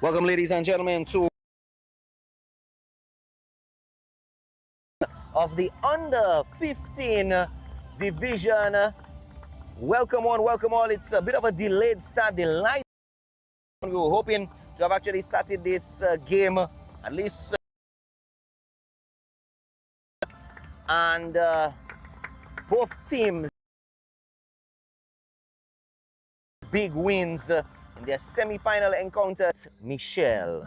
Welcome, ladies and gentlemen, to of the under 15 division. Welcome on, welcome all. It's a bit of a delayed start. The light. We were hoping to have actually started this game at least, and both teams big wins in their semi-final encounter at Michel.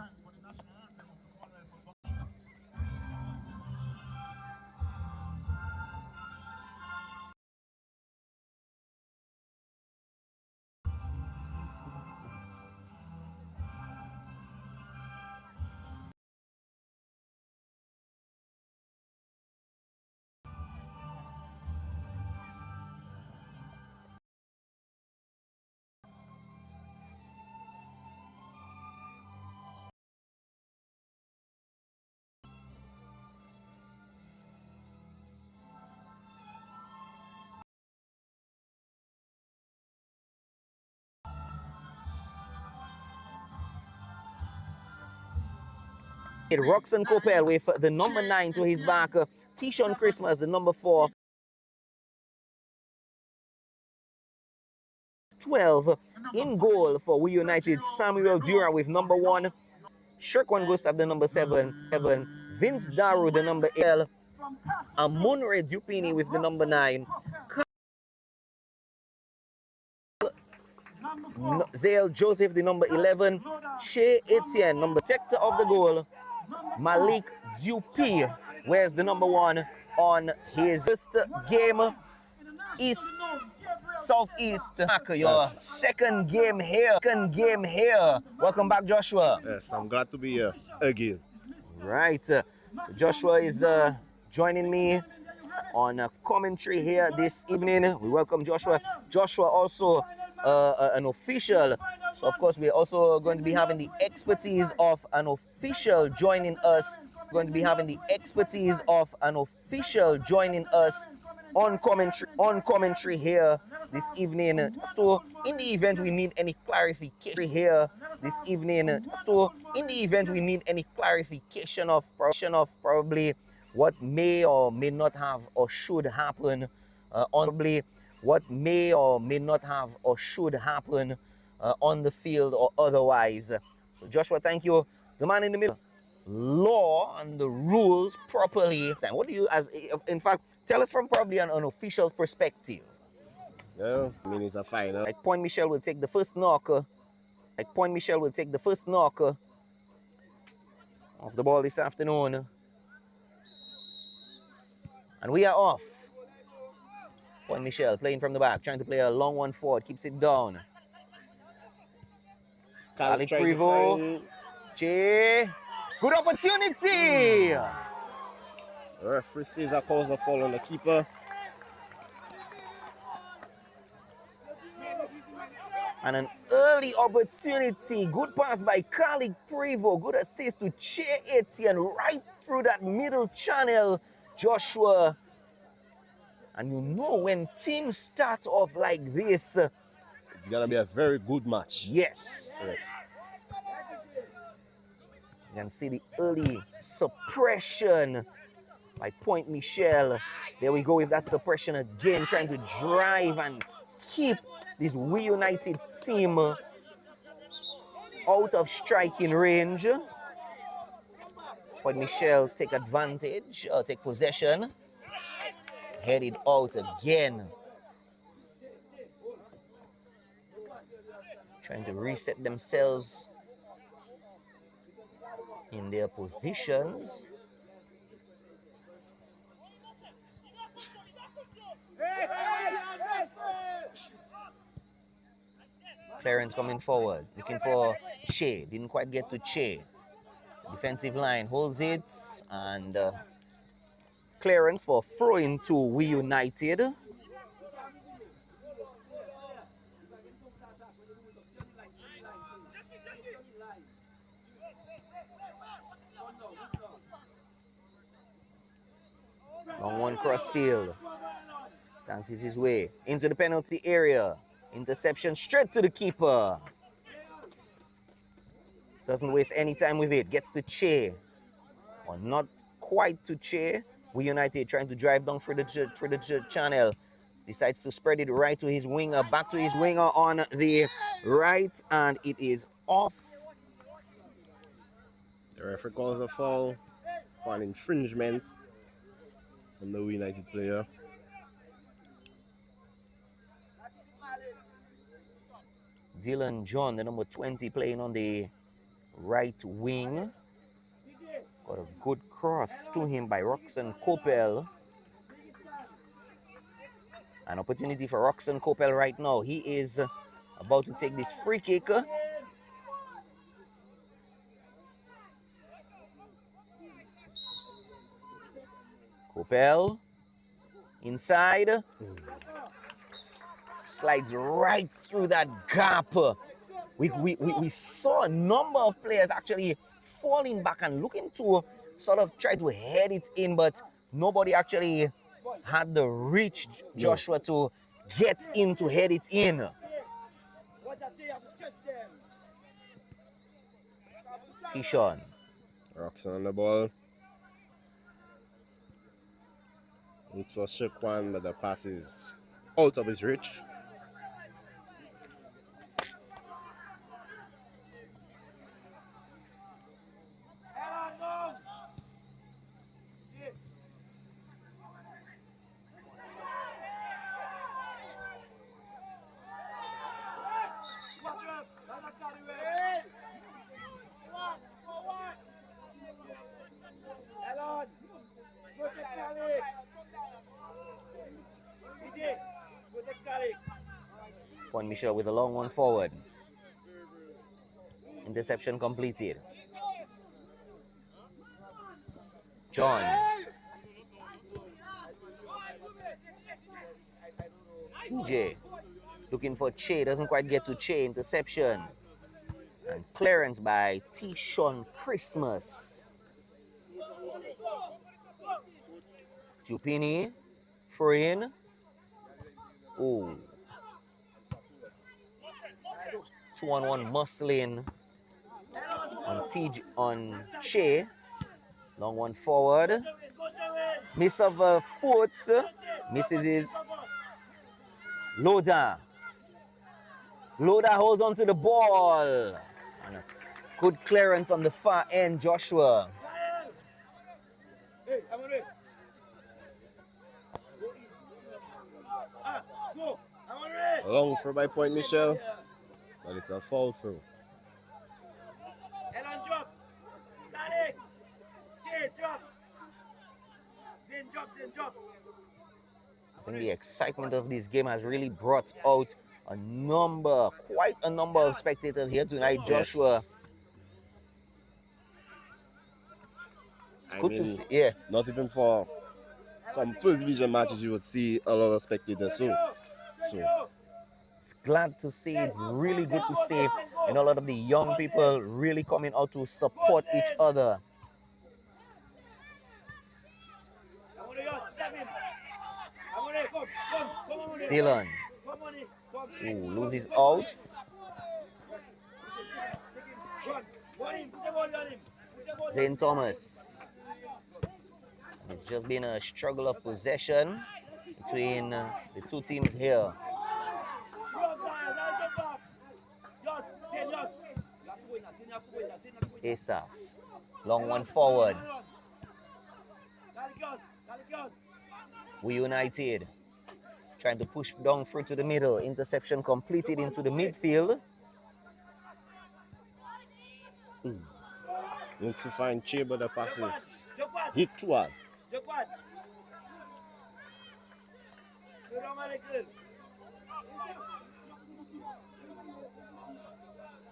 Roxon Copel with the number 9 to his back. Tishon Christmas, the number 4. 12 in goal for We United. Samuel Dura with number 1. Shirkwan Gustav, the number 7. Vince Daru, the number 8. Amunre Dupini with the number 9. Zale Joseph, the number 11. Che Etienne, number protector of the goal. Malik Dupuy, where's the number 1 on his first game. Southeast, your second game here. Welcome back, Joshua. Yes, I'm glad to be here again. Right, so Joshua is joining me on commentary here this evening. We welcome Joshua. Joshua also an official, so of course we're also going to be having the expertise of an official joining us. Going to be having the expertise of an official joining us on commentary here this evening. So in the event we need any clarification here this evening, so in the event we need any clarification of probably what may or may not have or should happen on what may or may not have or should happen on the field or otherwise. So Joshua, thank you. The man in the middle. Law and the rules properly. What do you, as in fact, tell us from probably an official's perspective. Yeah, I mean, it's a final. Like Pointe Michel will take the first knock. Of the ball this afternoon. And we are off. Pointe Michel playing from the back, trying to play a long one forward, keeps it down. Alec Privo. Che. Good opportunity! The referee says that calls a foul on the keeper. And an early opportunity. Good pass by Alec Privo. Good assist to Che Etienne right through that middle channel. Joshua. And you know when teams start off like this, it's gonna be a very good match. Yes. You can see the early suppression by Pointe Michel. There we go with that suppression again, trying to drive and keep this We United team out of striking range. Pointe Michel take advantage, or take possession. Headed out again. Trying to reset themselves in their positions. Clarence coming forward, looking for Che. Didn't quite get to Che. Defensive line holds it, and clearance for throw into We United. Long one cross field. Dances his way into the penalty area. Interception straight to the keeper. Doesn't waste any time with it. Gets to Che. Or not quite to Che. We United trying to drive down for the channel. Decides to spread it right to his winger. Back to his winger on the right. And it is off. The referee calls a foul for an infringement on the United player. Dylan John, the number 20, playing on the right wing. Got a good cross to him by Roxanne Coppell. An opportunity for Roxanne Coppell right now. He is about to take this free kick. Coppell inside. Slides right through that gap. We saw a number of players actually falling back and looking to sort of try to head it in, but nobody actually had the reach, Joshua, to get in to head it in. Tishon. Roxanne on the ball. It was Shekwan, but the pass is out of his reach. Pointe Michel with a long one forward. Interception completed. John. TJ looking for Che, doesn't quite get to Che. Interception. And clearance by Tishon Christmas. Tupini, free in. Ooh. 2-on-1 muscling on Che. Long one forward. Miss of a foot. Misses his Loda. Loda holds on to the ball. And a good clearance on the far end, Joshua. Long throw by Pointe Michel, but it's a foul throw. I think the excitement of this game has really brought out quite a number of spectators here tonight, Joshua. Yes. It's good to see. Yeah. Not even for some first division matches you would see a lot of spectators. So it's glad to see. It's really good to see. And a lot of the young people really coming out to support each other. Dylan. Ooh, loses outs. Zane Thomas. It's just been a struggle of possession between the two teams here. Asaf. Long one forward. We United trying to push down through to the middle. Interception completed into the midfield. Looks to find Che, but the passes hit too hard.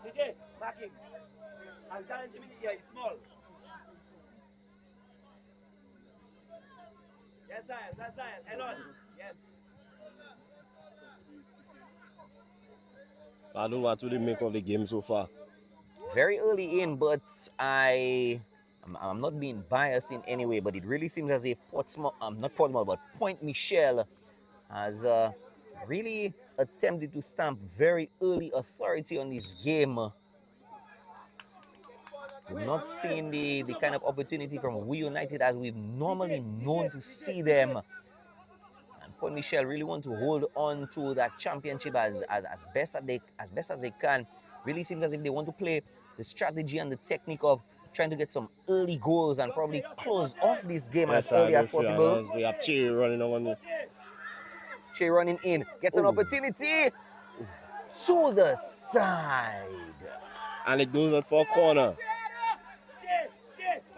DJ, marking. And challenge him in the ear, he's small. Yes, science, that's science. Elon, yes. I don't know what to make of the game so far. Very early in, but I'm not being biased in any way, but it really seems as if Pointe Michel has really attempted to stamp very early authority on this game. We've not seen the kind of opportunity from We United as we've normally known to see them. And Pointe Michel really want to hold on to that championship as best as they can. Really seems as if they want to play the strategy and the technique of trying to get some early goals and probably close off this game as early as possible. We have Cherry running on. Che running in, gets an opportunity to the side. And it goes out for a corner.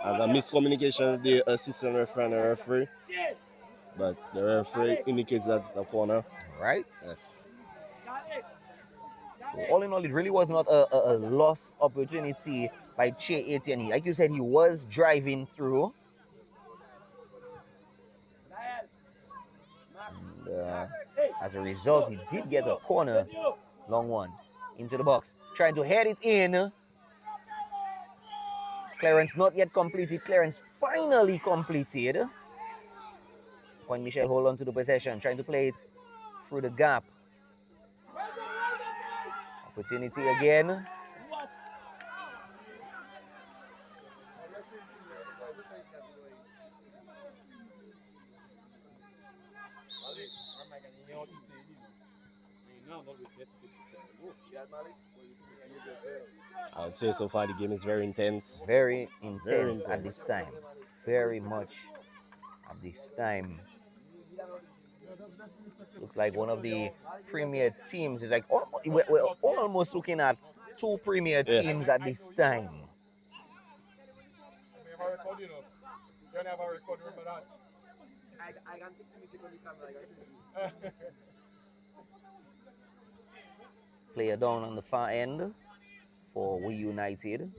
As a miscommunication with the assistant referee and the referee. But the referee indicates that it's a corner. Right? Yes. So all in all, it really was not a lost opportunity by Che Etienne. Like you said, he was driving through. And, as a result, he did get a corner. Long one. Into the box. Trying to head it in. Clearance not yet completed. Clearance finally completed. Pointe Michel hold on to the possession. Trying to play it through the gap. Opportunity again. I would say so far the game is very intense. Very intense at this time. Very much at this time. It looks like one of the premier teams is like we're almost looking at two premier teams at this time. Player down on the far end for We United.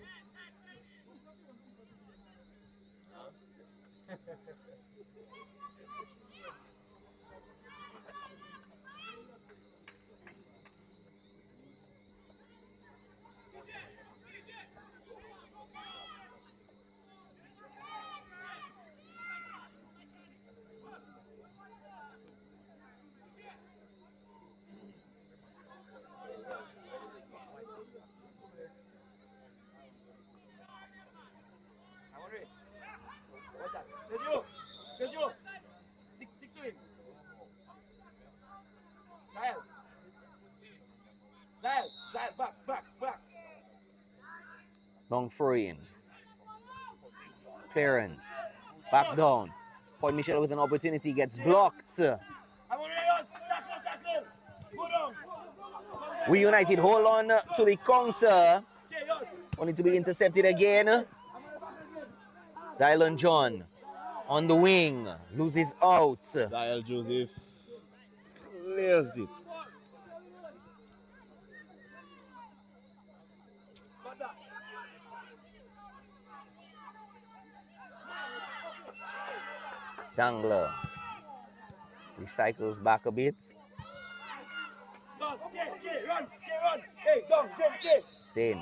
Stick to him. Zyle, back. Long throw in. Clearance. Back down. Pointe Michel with an opportunity gets blocked. We United hold on to the counter. Only to be intercepted again. Dylan John on the wing. Loses out. Zyle Joseph clears it. Dangler recycles back a bit. Run. Hey, Dong, Zayn.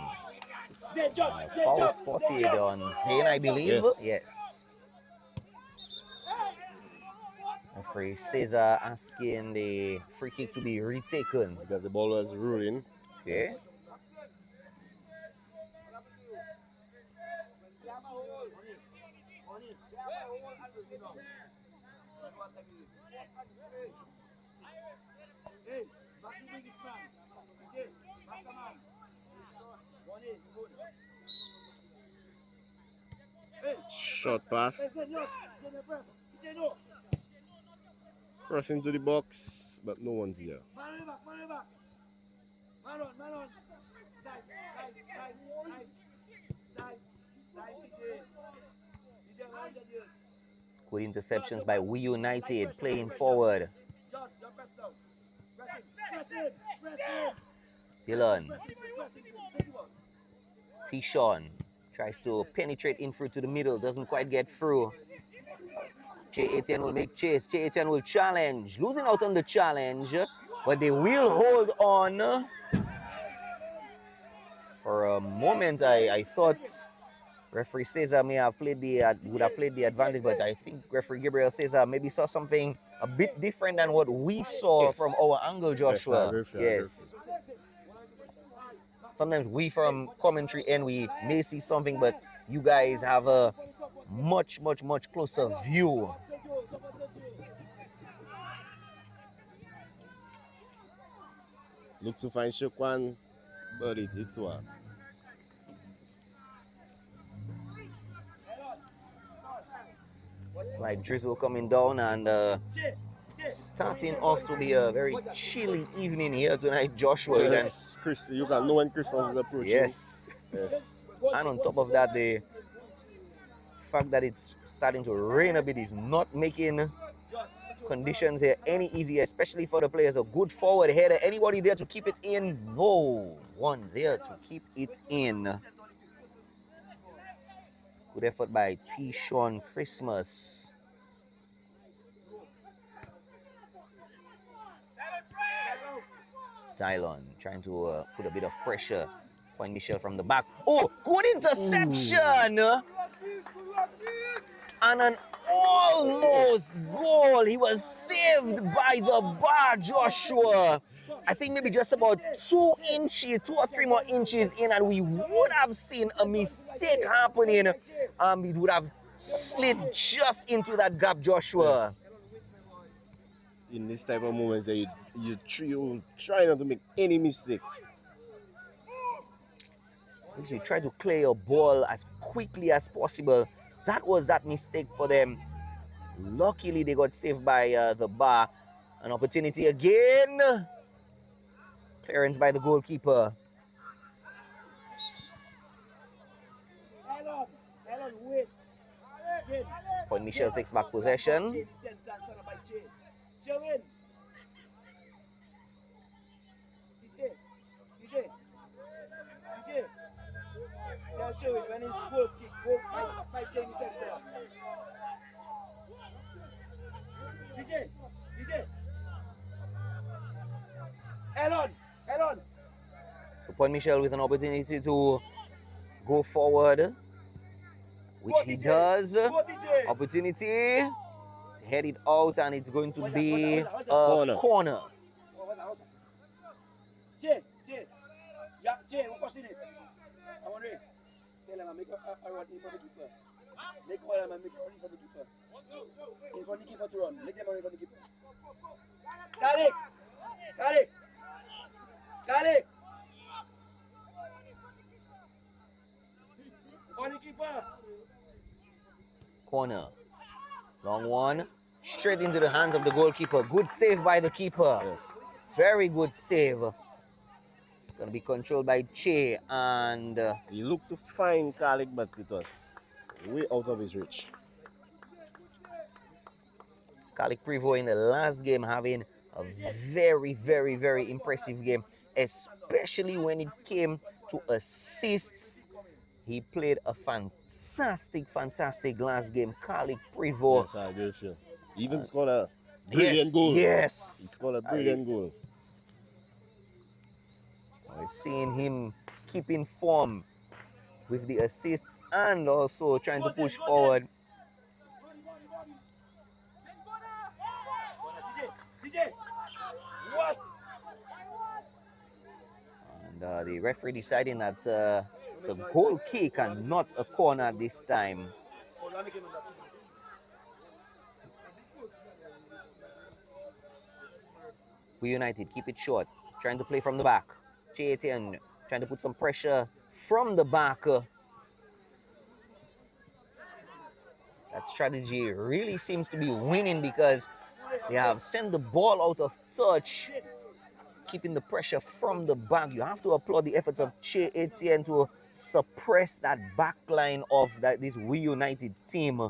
Foul spotted on Zayn, I believe. Yes. Referee Cesar asking the free kick to be retaken. Because the ball was rolling. Okay. Yes. Short pass. Cross into the box, but no one's there. Good interceptions by We United playing forward. Dylan. Tishon tries to penetrate in through to the middle, doesn't quite get through. Che Etienne will make chase. Che Etienne will challenge. Losing out on the challenge, but they will hold on. For a moment, I thought referee Cesar may have played would have played the advantage, but I think referee Gabriel Cesar maybe saw something a bit different than what we saw from our angle, Joshua. Yes. sometimes we from commentary and we may see something, but you guys have a much closer view. Look to find Shukwan, but it hits one. Slight drizzle coming down, and starting off to be a very chilly evening here tonight, Joshua. Yes, you can know when Christmas is approaching. Yes. Yes. And on top of that, the fact that it's starting to rain a bit is not making conditions here any easier, especially for the players. A good forward header. Anybody there to keep it in? No one there to keep it in. Good effort by T. Sean Christmas. Tylon trying to put a bit of pressure. Pointe Michel from the back. Oh, good interception! And an almost goal. He was saved by the bar, Joshua. I think maybe just about 2 or 3 more inches in, and we would have seen a mistake happening. It would have slid just into that gap, Joshua. Yes. In this type of moments, you try not to make any mistake. You try to clear your ball as quickly as possible. That was that mistake for them. Luckily, they got saved by the bar. An opportunity again. Clearance by the goalkeeper. Pointe Michel takes back possession. So Pointe Michel with an opportunity to go forward, which he does. Opportunity to head it out, and it's going to be a corner. Corner. Long one. Straight into the hands of the goalkeeper. Good save by the keeper. Yes. Very good save. It's going to be controlled by Che, and he looked to find Kalik, but it was way out of his reach. Kalik Prevost in the last game having a very impressive game, especially when it came to assists. He played a fantastic last game. Kalik Prevost. Yes, I agree with you. Even scored a brilliant goal. Yes. He scored a brilliant goal. We're seeing him keep in form with the assists and also trying to push forward. And the referee deciding that it's a goal kick and not a corner this time. We United keep it short, trying to play from the back. Etienne trying to put some pressure from the back. That strategy really seems to be winning because they have sent the ball out of touch, keeping the pressure from the back. You have to applaud the efforts of Che Etienne to suppress that back line of this We United team.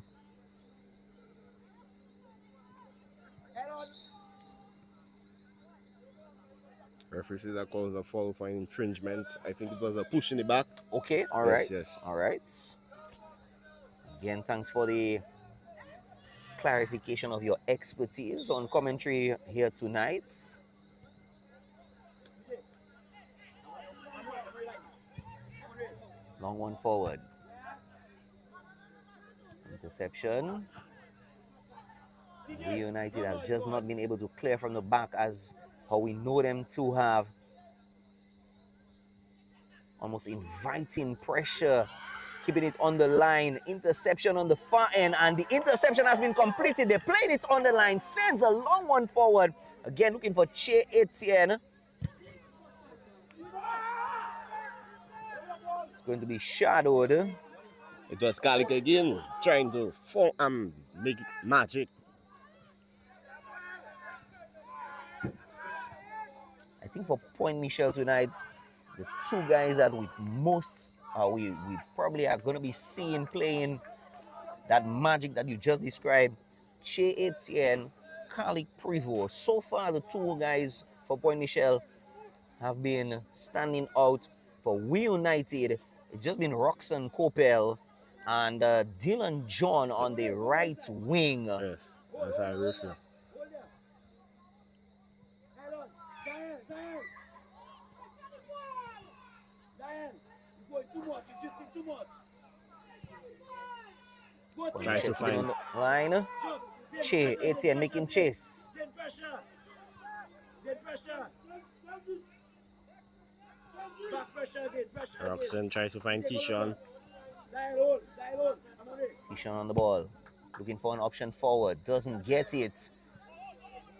Referee says that calls a foul for an infringement. I think it was a push in the back. Okay, all yes, right. Yes. All right. Again, thanks for the clarification of your expertise on commentary here tonight. Long one forward. Interception. We United have just not been able to clear from the back as how we know them to have. almost inviting pressure, keeping it on the line. Interception on the far end, and the interception has been completed. They played it on the line, sends a long one forward. Again, looking for Che Etienne. It's going to be shadowed. It was Kalik again, trying to make it magic. I think for Pointe Michel tonight, the two guys that we probably are going to be seeing playing that magic that you just described, Che Etienne, Kalik Privo. So far, the two guys for Pointe Michel have been standing out. For We United, it's just been Roxanne Coppel and Dylan John on the right wing. Yes, that's how I refer. Tries to find on the line. Che Etienne making chase. Roxanne tries to find Tishon. Tishon on the ball, looking for an option forward, doesn't get it.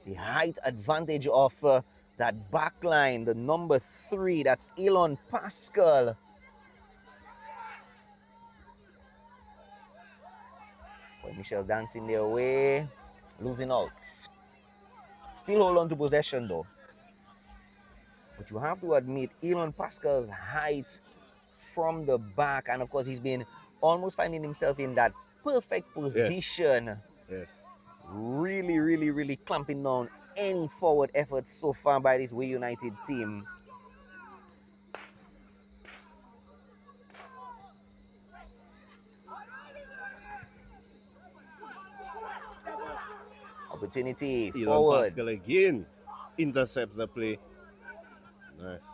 The height advantage of that back line, the number 3, that's Elon Pascal. Pointe Michel dancing their way, losing out. Still hold on to possession though. But you have to admit, Elon Pascal's height from the back, and of course he's been almost finding himself in that perfect position. Yes. Really, really, really clamping down any forward efforts so far by this We United team. Opportunity Elon forward. Pascal again intercepts the play. Nice.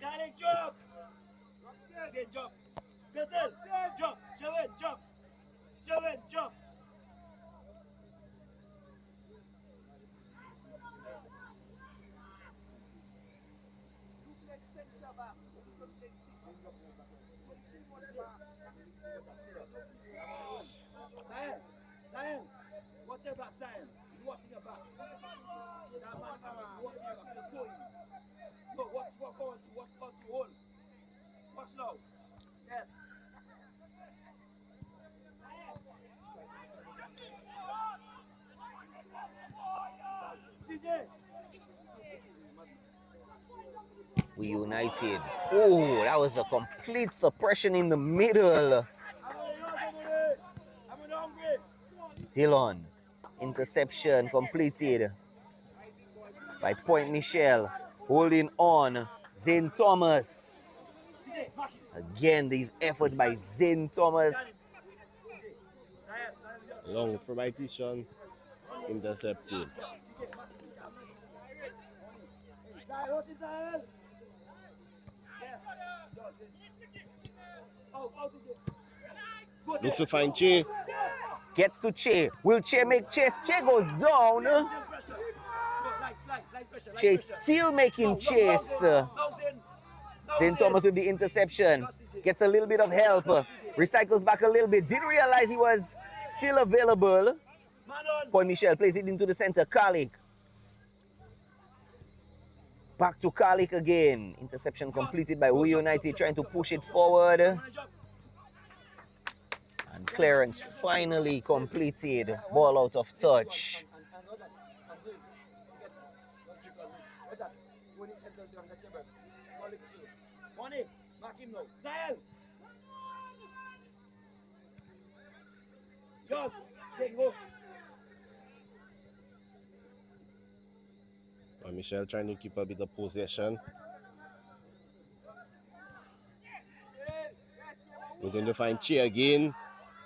Kalik, jump! Say jump. Listen, jump. Javin, jump. Javin, jump. Zion, watch your back, Zion. You watching your back. That man, you watching your back. Let's go. Go, watch forward, watch forward to hold. Watch now. Yes. DJ. We United. Oh, that was a complete suppression in the middle. Dylan, interception completed by Pointe Michel. Holding on, Zane Thomas. Again, these efforts by Zane Thomas. Long for by Tishon. Intercepted. Looks to find Che. Gets to Che. Will Che make chase? Che goes down. Che still making chase. Zane Thomas with the interception. Gets a little bit of help. Recycles back a little bit. Didn't realize he was still available. Pointe Michel plays it into the center. Kalik. Back to Kalik again. Interception completed by We United, trying to push it forward. And clearance finally completed. Ball out of touch. Michel trying to keep a bit of possession. We're going to find Che again.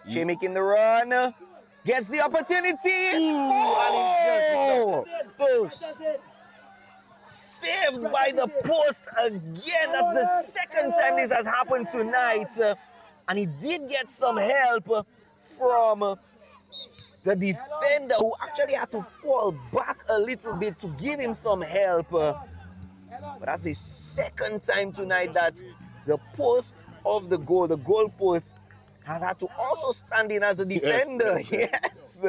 Che making the run. Gets the opportunity. Ooh, and he just post. Saved by the post again. That's the second time this has happened tonight. And he did get some help from the defender who actually had to fall back a little bit to give him some help. But that's the second time tonight that the post of the goal post, has had to also stand in as a defender. Yes.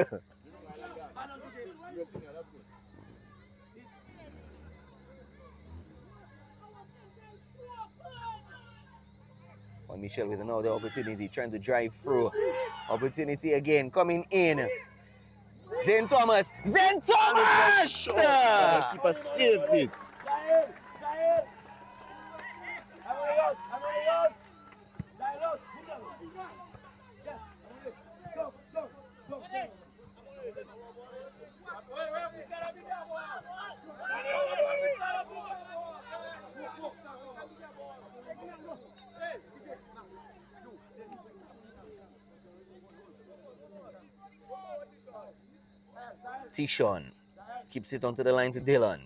Pointe Michel with another opportunity, trying to drive through. Opportunity again, coming in. Zane Thomas! Zane Thomas! The keeper saved it. Tishon keeps it onto the line to Dylan.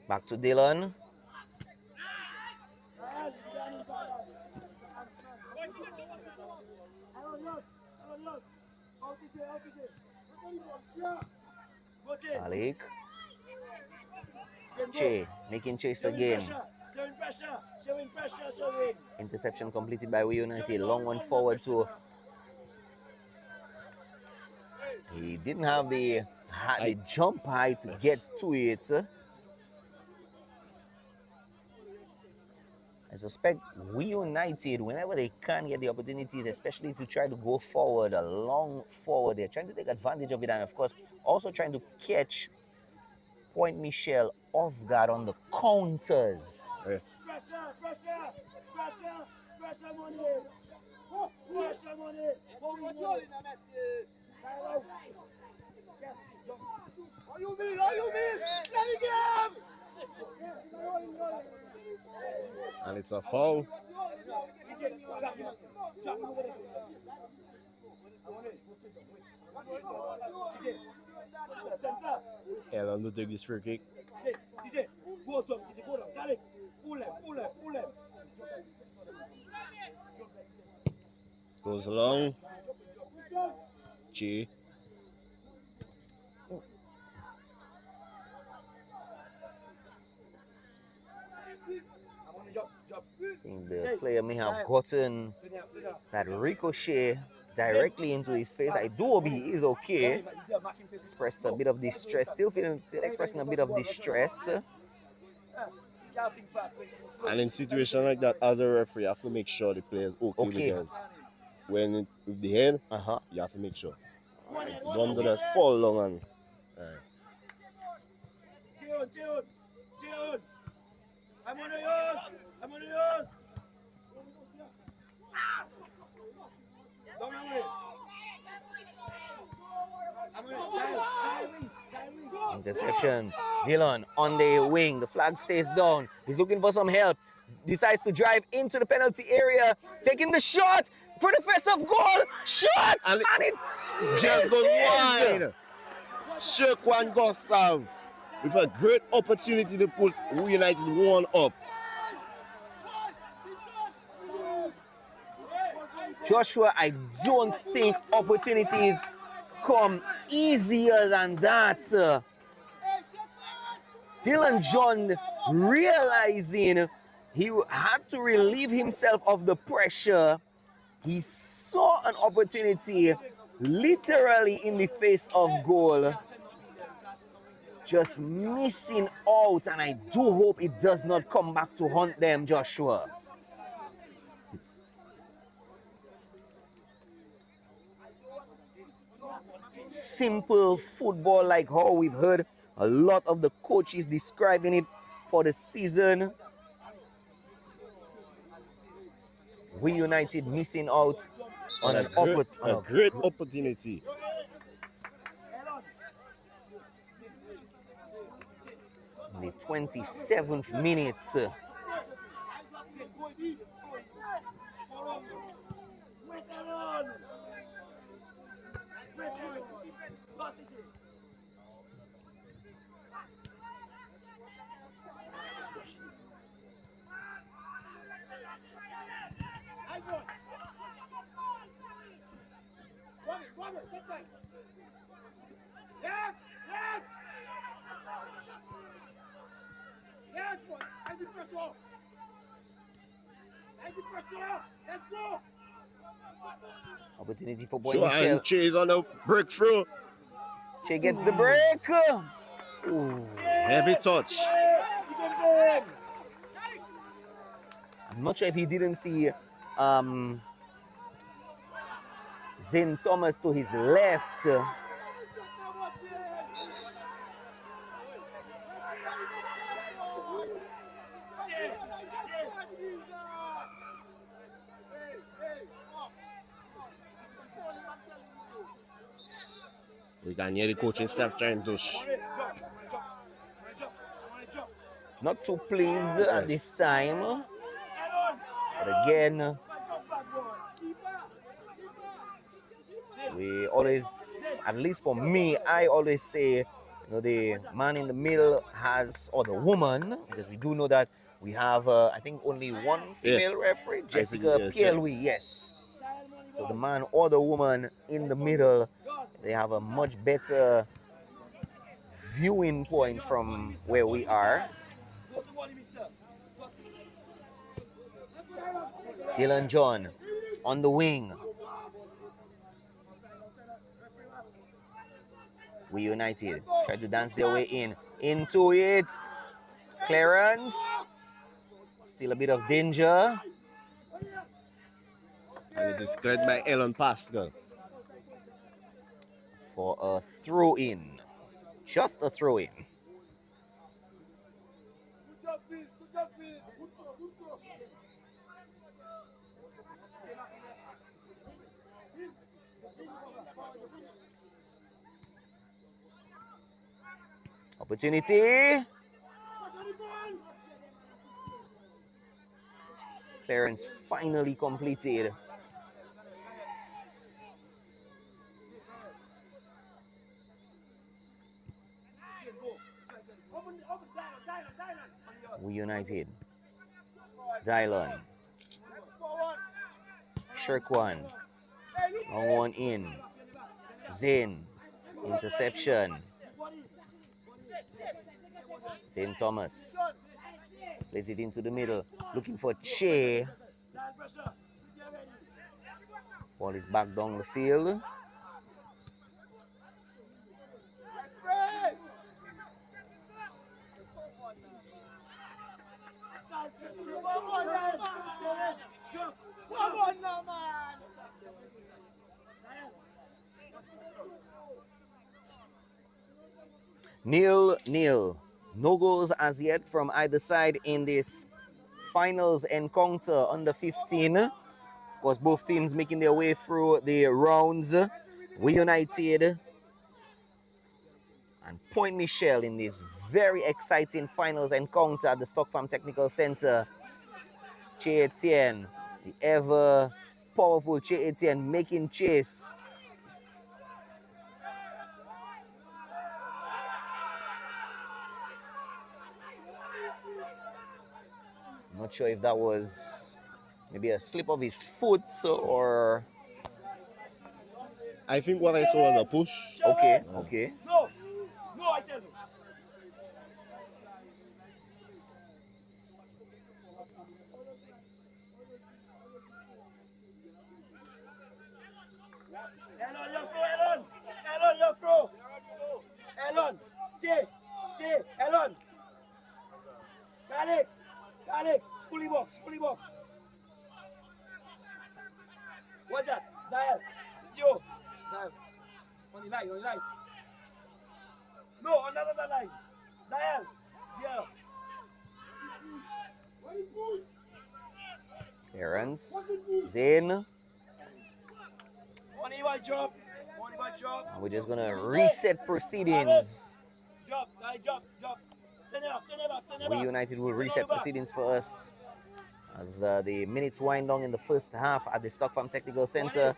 Back to Dylan. Malik. Che making chase again. Interception completed by We United. Long one forward to. He didn't have the jump height to get to it. I suspect We United, whenever they can get the opportunities, especially to try to go forward, a long forward, they're trying to take advantage of it, and of course, also trying to catch Pointe Michel off guard on the counters. Yes. And it's a foul. Ellen will take this free kick. Goes along. G. I think the player may have gotten that ricochet directly into his face. I do hope he is okay. Expressed a bit of distress. Still expressing a bit of distress. And in situation like that, as a referee, you have to make sure the player is okay. Because when with the head, you have to make sure. Don't just fall long and. Tune. I'm on yours. Interception. Dylan on the wing. The flag stays down. He's looking for some help. Decides to drive into the penalty area. Taking the shot for the first of goal. Shot! And it just goes wide. Shirkwan Gustav with a great opportunity to put United 1 up. Joshua, I don't think opportunities come easier than that. Dylan John realizing he had to relieve himself of the pressure. He saw an opportunity literally in the face of goal. Just missing out, and I do hope it does not come back to haunt them, Joshua. Simple football, like how we've heard a lot of the coaches describing it for the season. We United missing out on a great opportunity. In the 27th minute. Opportunity for Pointe Sure, Michel. and Chase on the breakthrough. Che gets the break. Ooh. Heavy touch. I'm not sure if he didn't see Zane Thomas to his left. We can hear the coaching staff trying to not too pleased at this time. But again, we always, at least for me, I always say, you know, the man in the middle has, or the woman, because we do know that we have, I think, only one female referee, Jessica Pierre-Louis, yes. So the man or the woman in the middle, they have a much better viewing point from where we are. Dylan John on the wing. We United try to dance their way in. Into it. Clearance. Still a bit of danger. And it is cleared by Elon Pascal. For a throw in. Just a throw in. Opportunity. Clearance finally completed. We United. Dylan. Shirkwan. Long one in. Zane. Interception. Zane Thomas. Plays it into the middle. Looking for Che. Ball is back down the field. Nil. No goals as yet from either side in this finals encounter under 15. Of course, both teams making their way through the rounds. We United and Pointe Michel in this very exciting finals encounter at the Stock Farm Technical Center. Che Etienne, the ever powerful Che Etienne, making chase. I'm not sure if that was maybe a slip of his foot or... I think what I saw was a push. Okay, okay. No, I tell you. Elon, your throw. Elon, Elon. Kalik, fully box. Watch out, Zayel, Joe. On the line. No, on another line. Zayel, zero. Clearance. Zane. Only one job. And we're just gonna reset proceedings. Job. Turn it up. We United will reset proceedings for us as the minutes wind down in the first half at the Stock Farm Technical Center.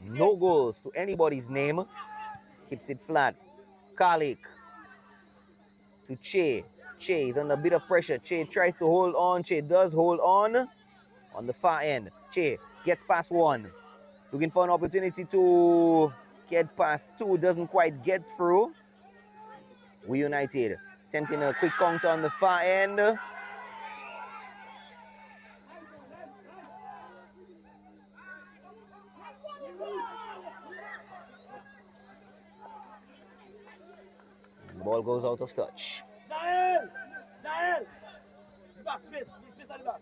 No goals to anybody's name. Keeps it flat. Kalik to Che. Che is under a bit of pressure. Che tries to hold on. Che does hold on the far end. Che gets past one. Looking for an opportunity to get past two. Doesn't quite get through. We United attempting a quick counter on the far end. Ball goes out of touch. Zahel! Zahel! Back, space at the back.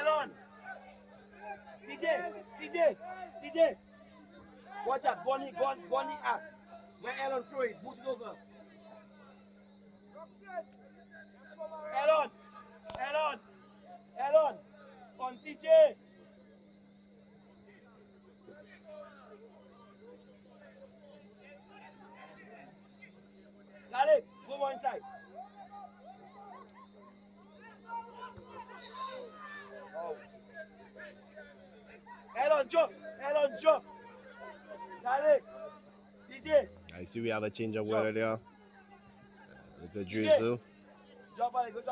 Elon! DJ! Watch out, Bonnie act. When Elon throw it, boot it over. Elon! On TJ! Khalid, go one side. Oh. Elon, jump! Khalid, TJ! I see we have a change of weather there. Little drizzle. Jump a little.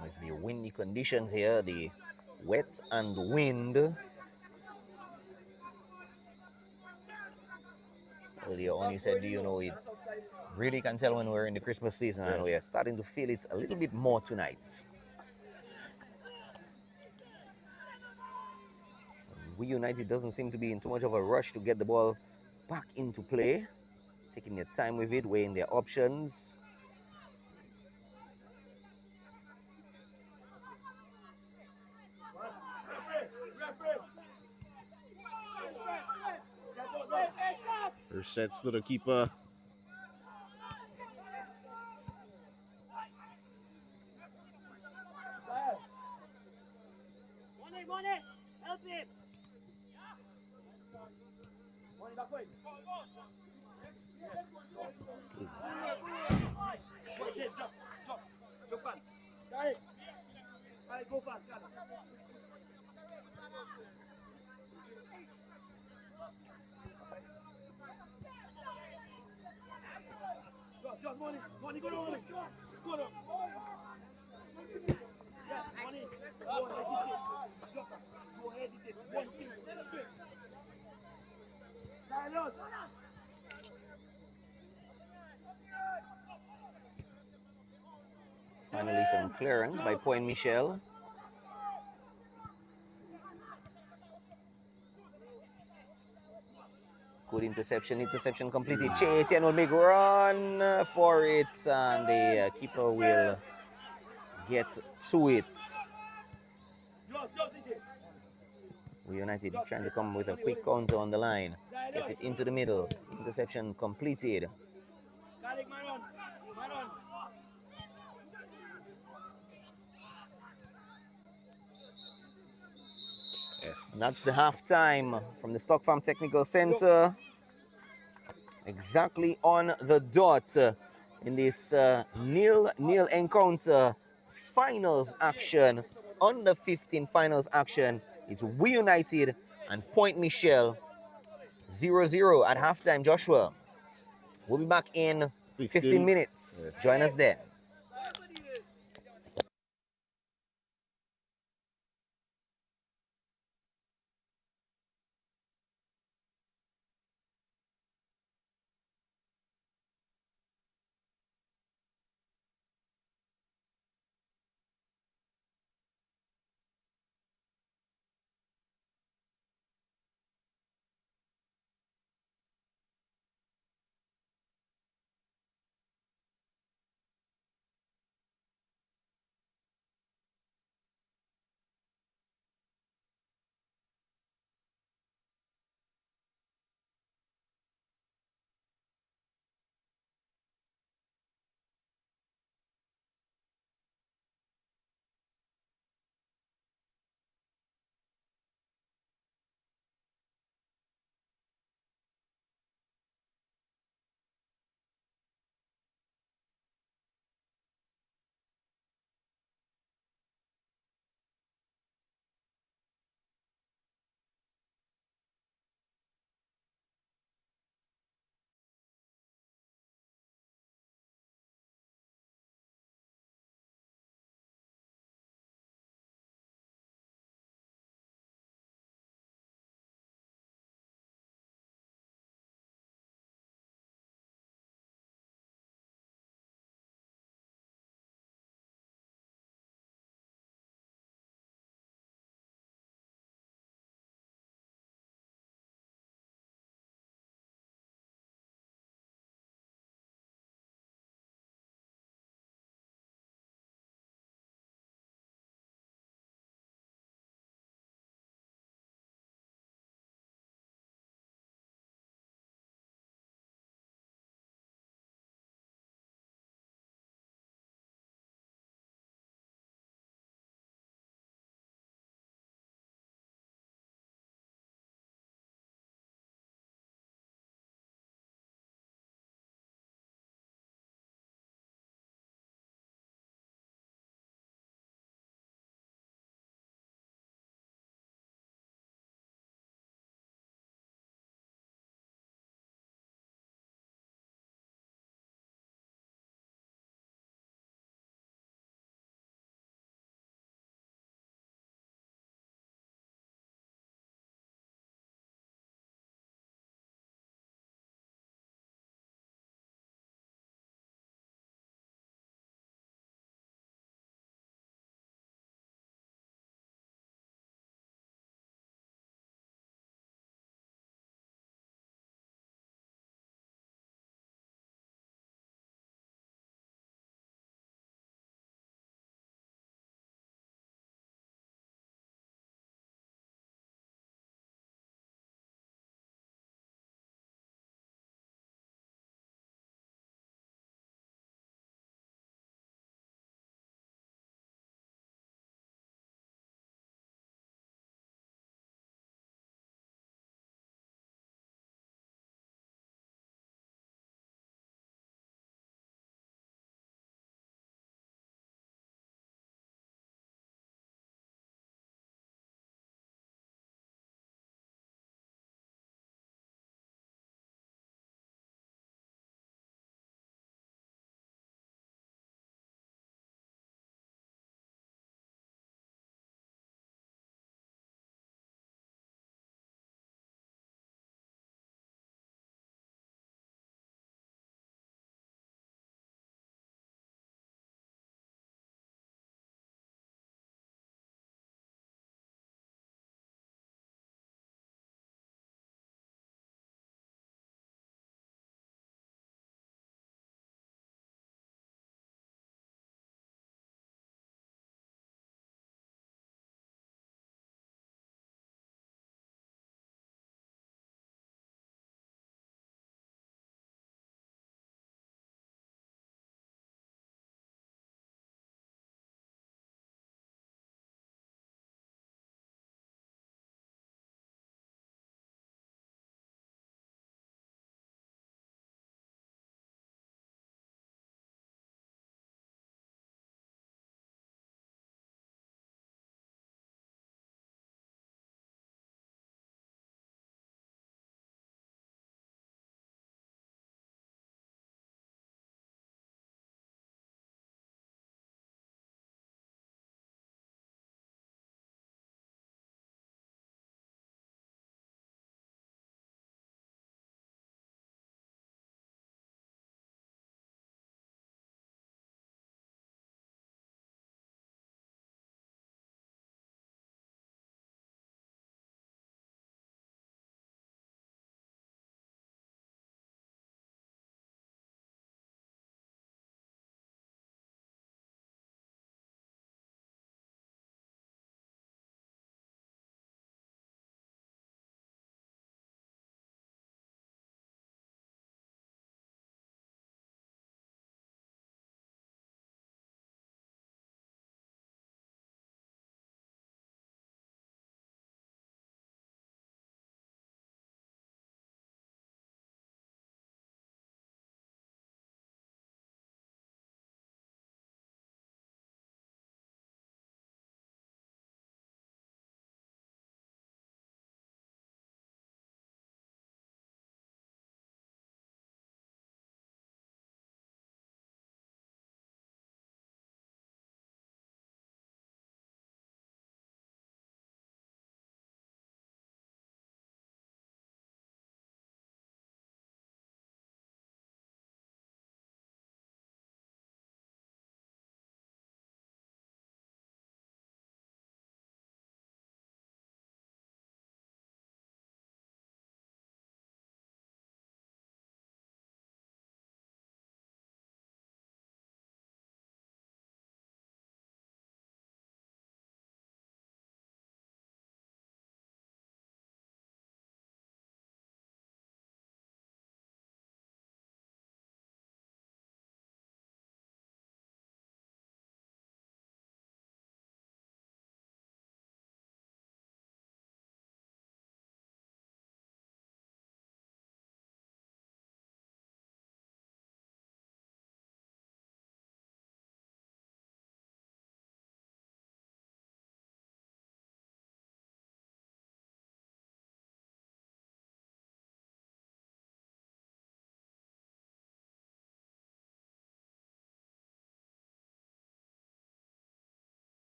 With the windy conditions here, the wet and wind. Earlier on you said, it really can tell when we're in the Christmas season, and we're starting to feel it a little bit more tonight. We United doesn't seem to be in too much of a rush to get the ball back into play. Taking their time with it, weighing their options. Sets to the keeper. Money, help him. Money, back way. Jump back. Go fast, Just money, go down. Yes, money. Go hesitate. One thing. Silence. Finally some clearance by Pointe Michel. Good interception completed. Etienne will make run for it, and the keeper will get to it. We United trying to come with a quick counter on the line. Get it into the middle. Interception completed. Yes. That's the halftime from the Stock Farm Technical Center. Exactly on the dot in this nil-nil encounter. Finals action, under 15 finals action. It's We United and Pointe Michel 0-0 at halftime, Joshua. We'll be back in 15 minutes. Yes. Join us then.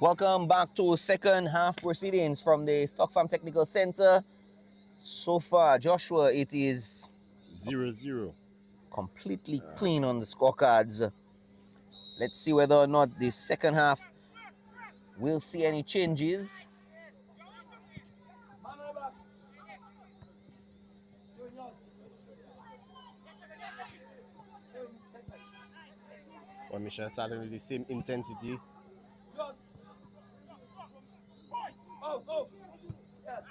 Welcome back to second half proceedings from the Stock Farm Technical Center. So far, Joshua, it is 0-0. Completely clean on the scorecards. Let's see whether or not the second half will see any changes. Pointe Michel starting with the same intensity. Oh, yes.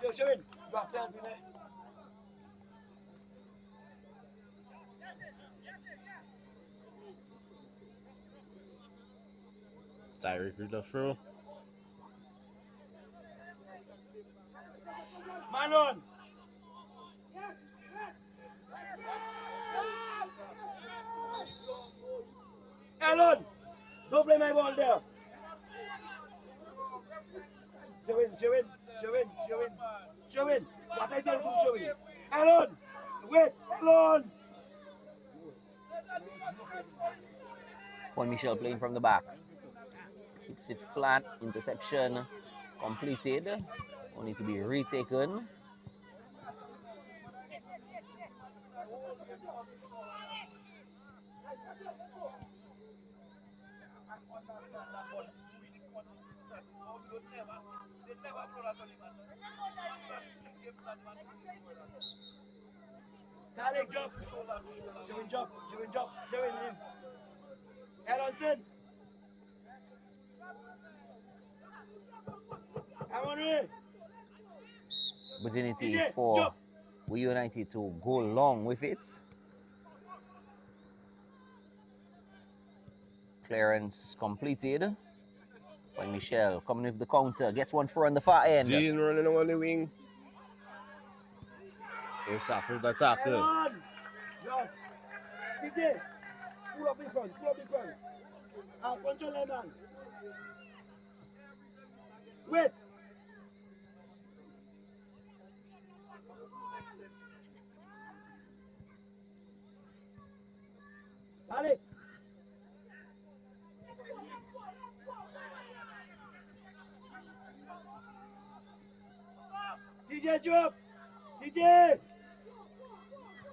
Yo, Sherwin, you have to help me there. Tyreek with the throw. Man on. Elon, don't play my ball there. Sherwin, what I tell you, Sherwin? Elon, wait, Elon. Pointe Michel playing from the back. Keeps it flat. Interception completed. Only to be retaken. Kalik, jump. Sherwin, him. Elonton. I'm on me. Opportunity for U15 to go long with it. Clearance completed. Pointe Michel coming with the counter. Gets one for on the far end. Zane running on the wing. It's after the tackle. Elon. Yes. DJ, pull up in front. Control that man. Wait. Allez. DJ, drop. DJ.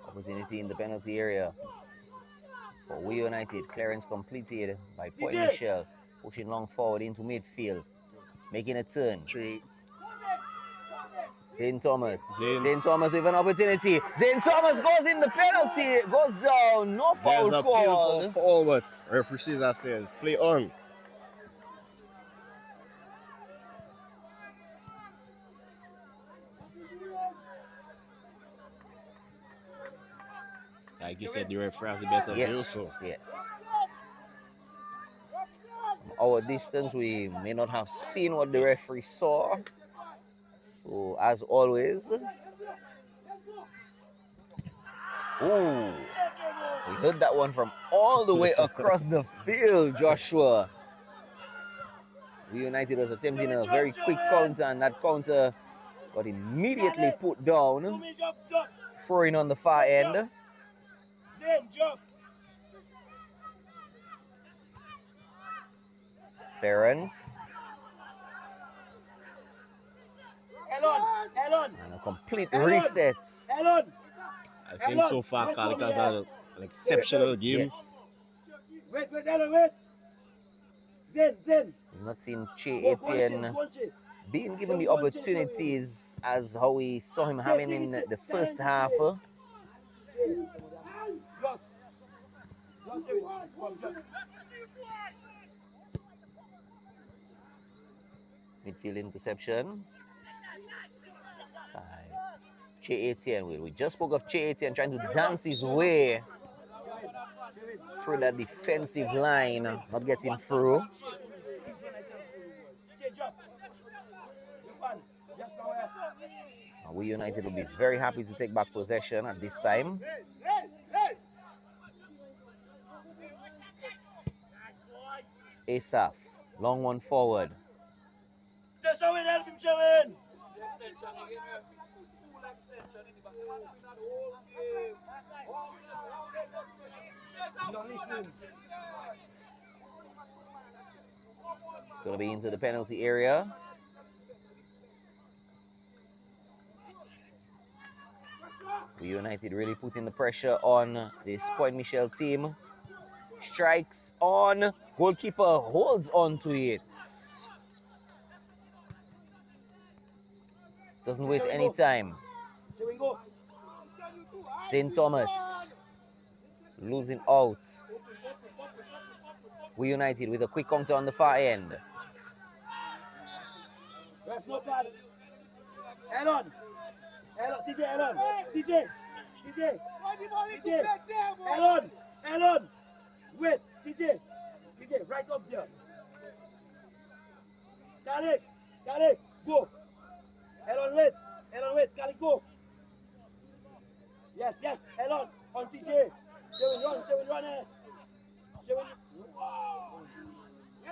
Opportunity in the penalty area for U15. Clearance completed by Pointe Michel. Pushing long forward into midfield. Making a turn. Zane Thomas. Zane Thomas with an opportunity. Zane Thomas goes in the penalty. Goes down. No foul There's call. appeal for forward. Referee Caesar says, play on. Like you said, the referee has a better view, so. Yes. From our distance, we may not have seen what the referee saw. So, as always, ooh, we heard that one from all the way across the field, Joshua. U15 was attempting a very quick counter, and that counter got immediately put down. Throwing on the far end. Clearance. Elon. And a complete reset. I think so far Kalik has had an exceptional game. Yes. Wait, Elon, wait. Zen. We've not seen Che Etienne being given the opportunities as how we saw him having in the first half. Midfield interception. Che Etienne, we just spoke of Che Etienne trying to dance his way through that defensive line, not getting through. U15 will be very happy to take back possession at this time. Asaph, long one forward. Just Sherwin, help him, Sherwin. going to be into the penalty area. United really putting the pressure on this Pointe Michel team. Strikes on. Goalkeeper holds on to it. Doesn't waste any time. St. Thomas losing out. We United with a quick counter on the far end. Elon, DJ, Elon, DJ, Elon, wait, DJ, right up there. Khalid, go. Elon, wait, Khalid, go. Yes, Elon, on DJ. Shewin, run. I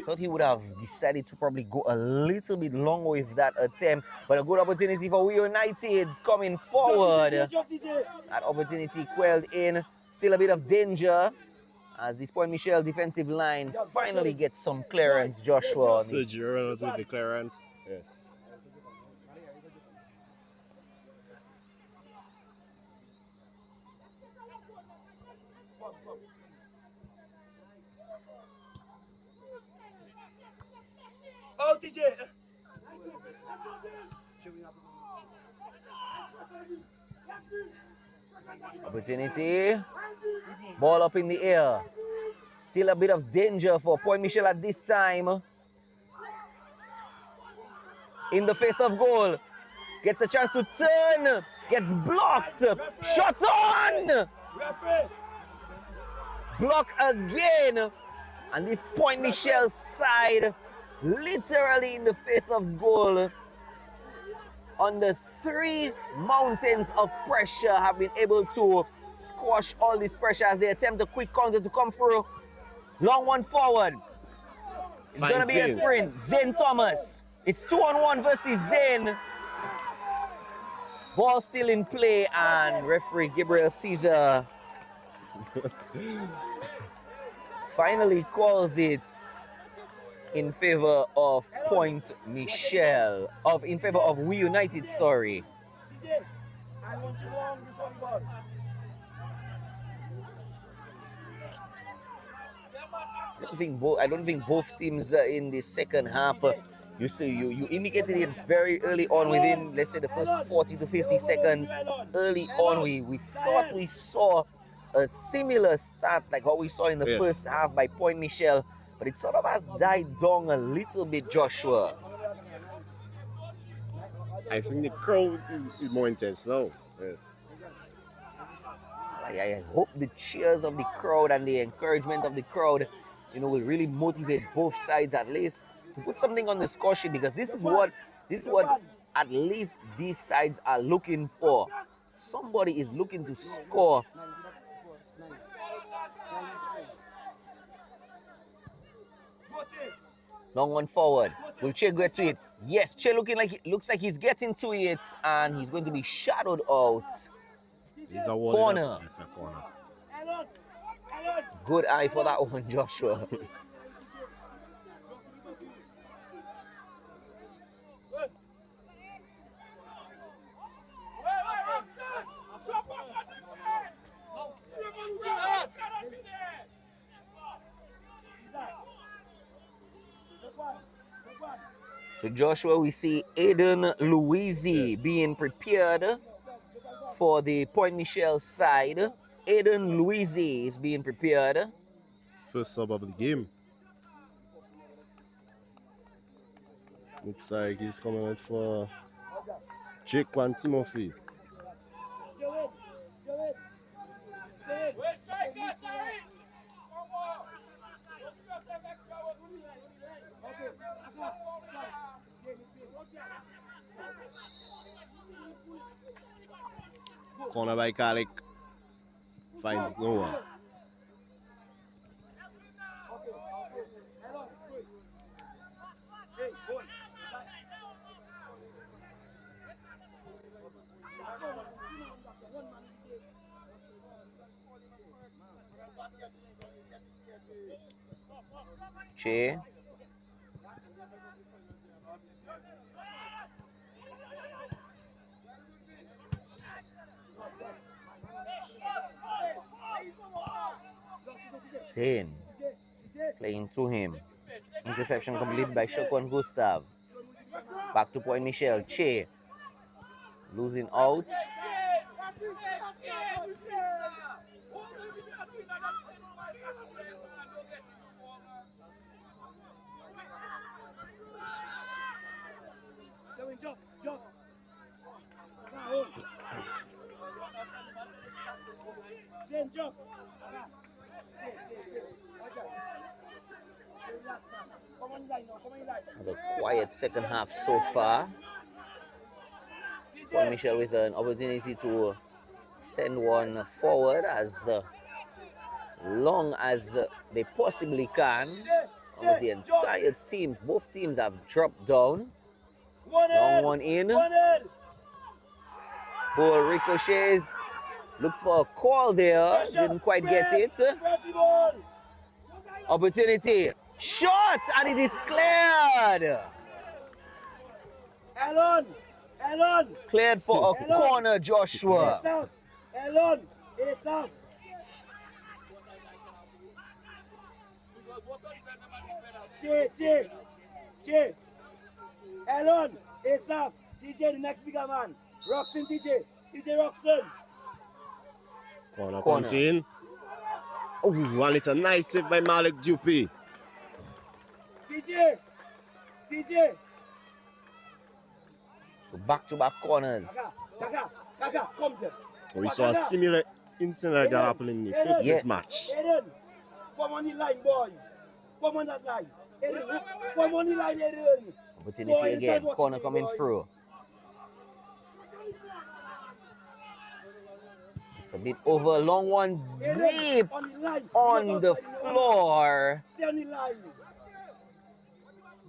thought he would have decided to probably go a little bit long with that attempt, but a good opportunity for We United coming forward. That opportunity quelled in. Still a bit of danger as this Pointe Michel defensive line finally gets some clearance, Joshua. Sergio with the clearance. Yes. Oh, DJ. Opportunity. Ball up in the air. Still a bit of danger for Pointe Michel at this time. In the face of goal. Gets a chance to turn. Gets blocked. Shot on. Block again. And this Pointe Michel side literally in the face of goal. Under 3 mountains of pressure have been able to squash all this pressure as they attempt a quick counter to come through. Long one forward. It's going to be a sprint. St. Thomas. It's 2-on-1 versus Zen. Ball still in play and referee Gabriel Caesar finally calls it in favor of Pointe Michel. In favor of We United, sorry. I don't think both teams in the second half. You see, you indicated it very early on, within, let's say, the first 40 to 50 seconds. Early on, we thought we saw a similar start like what we saw in the first half by Pointe Michel, but it sort of has died down a little bit, Joshua. I think the crowd is more intense now. Yes. I hope the cheers of the crowd and the encouragement of the crowd, will really motivate both sides at least to put something on the score sheet, because this is what at least these sides are looking for. Somebody is looking to score. Long one forward. Will Che get to it? Yes, Che looks like he's getting to it, and he's going to be shadowed out. It's a corner. It's a corner. Good eye for that one, Joshua. So Joshua, we see Aiden Louisi being prepared for the Pointe Michel side. Aiden Louisi is being prepared. First sub of the game. Looks like he's coming out for Jake Van Timothy. Corner by Kalik. Finds no one. Che. Zane. Playing to him. Interception completed by Shakwan Gustav. Back to Pointe Michel. Che. Losing out. Jump. Then jump. The quiet second half so far. Pointe Michel with an opportunity to send one forward as long as they possibly can. Almost the entire team, both teams have dropped down. Long one in. Ball ricochets. Looks for a call there. Didn't quite get it. Opportunity. Shot! And it is cleared. Alon. Cleared for a corner, Joshua. Alon. Asaf. Che. Alon. Asaf. TJ, the next bigger man. Roxon, TJ Roxon. Corner comes in. Oh, and it's a nice save by Malik Dupe. TJ. So back-to-back corners. Kaka, come there. We saw a similar incident like that happen in the fitness match. Eden, come on the line, boy. Come on that line. Eden, come on the line, Eden. Opportunity again. Corner coming through. It's a bit over. Long one deep on the floor. Stay on the line.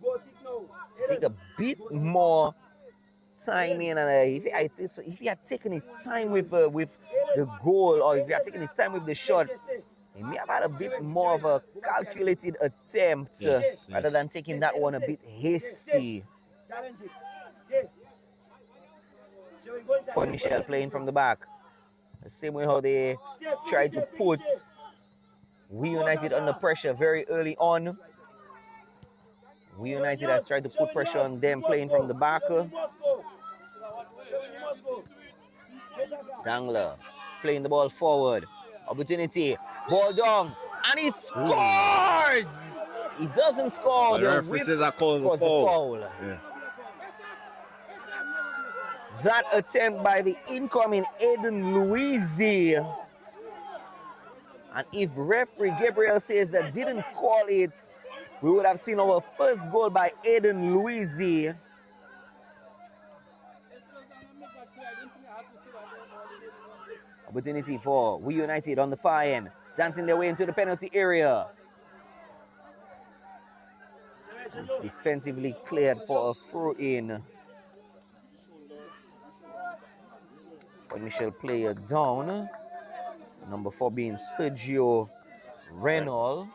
I think a bit more time in, and if he had taken his time with the goal, or if he had taken his time with the shot, he may have had a bit more of a calculated attempt rather than taking that one a bit hasty. Pointe Michel playing from the back. The same way how they tried to put We United under pressure very early on. We United has tried to put pressure on them playing from the back. Dangler playing the ball forward. Opportunity. Ball down. And he scores! He doesn't score. The referee says I call the foul. Yes. That attempt by the incoming Aiden Louisi. And if referee Gabriel says that didn't call it, we would have seen our first goal by Aiden Louisi. Opportunity for We United on the far end, dancing their way into the penalty area. It's defensively cleared for a throw-in. Pointe Michel player down. Number 4 being Sergio Reynolds.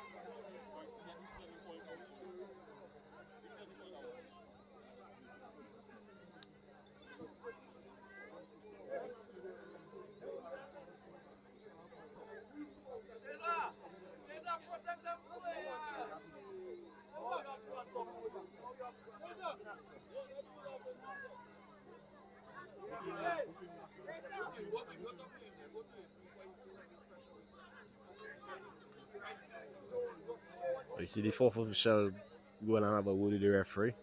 You see the fourth official going on about Woody, the referee.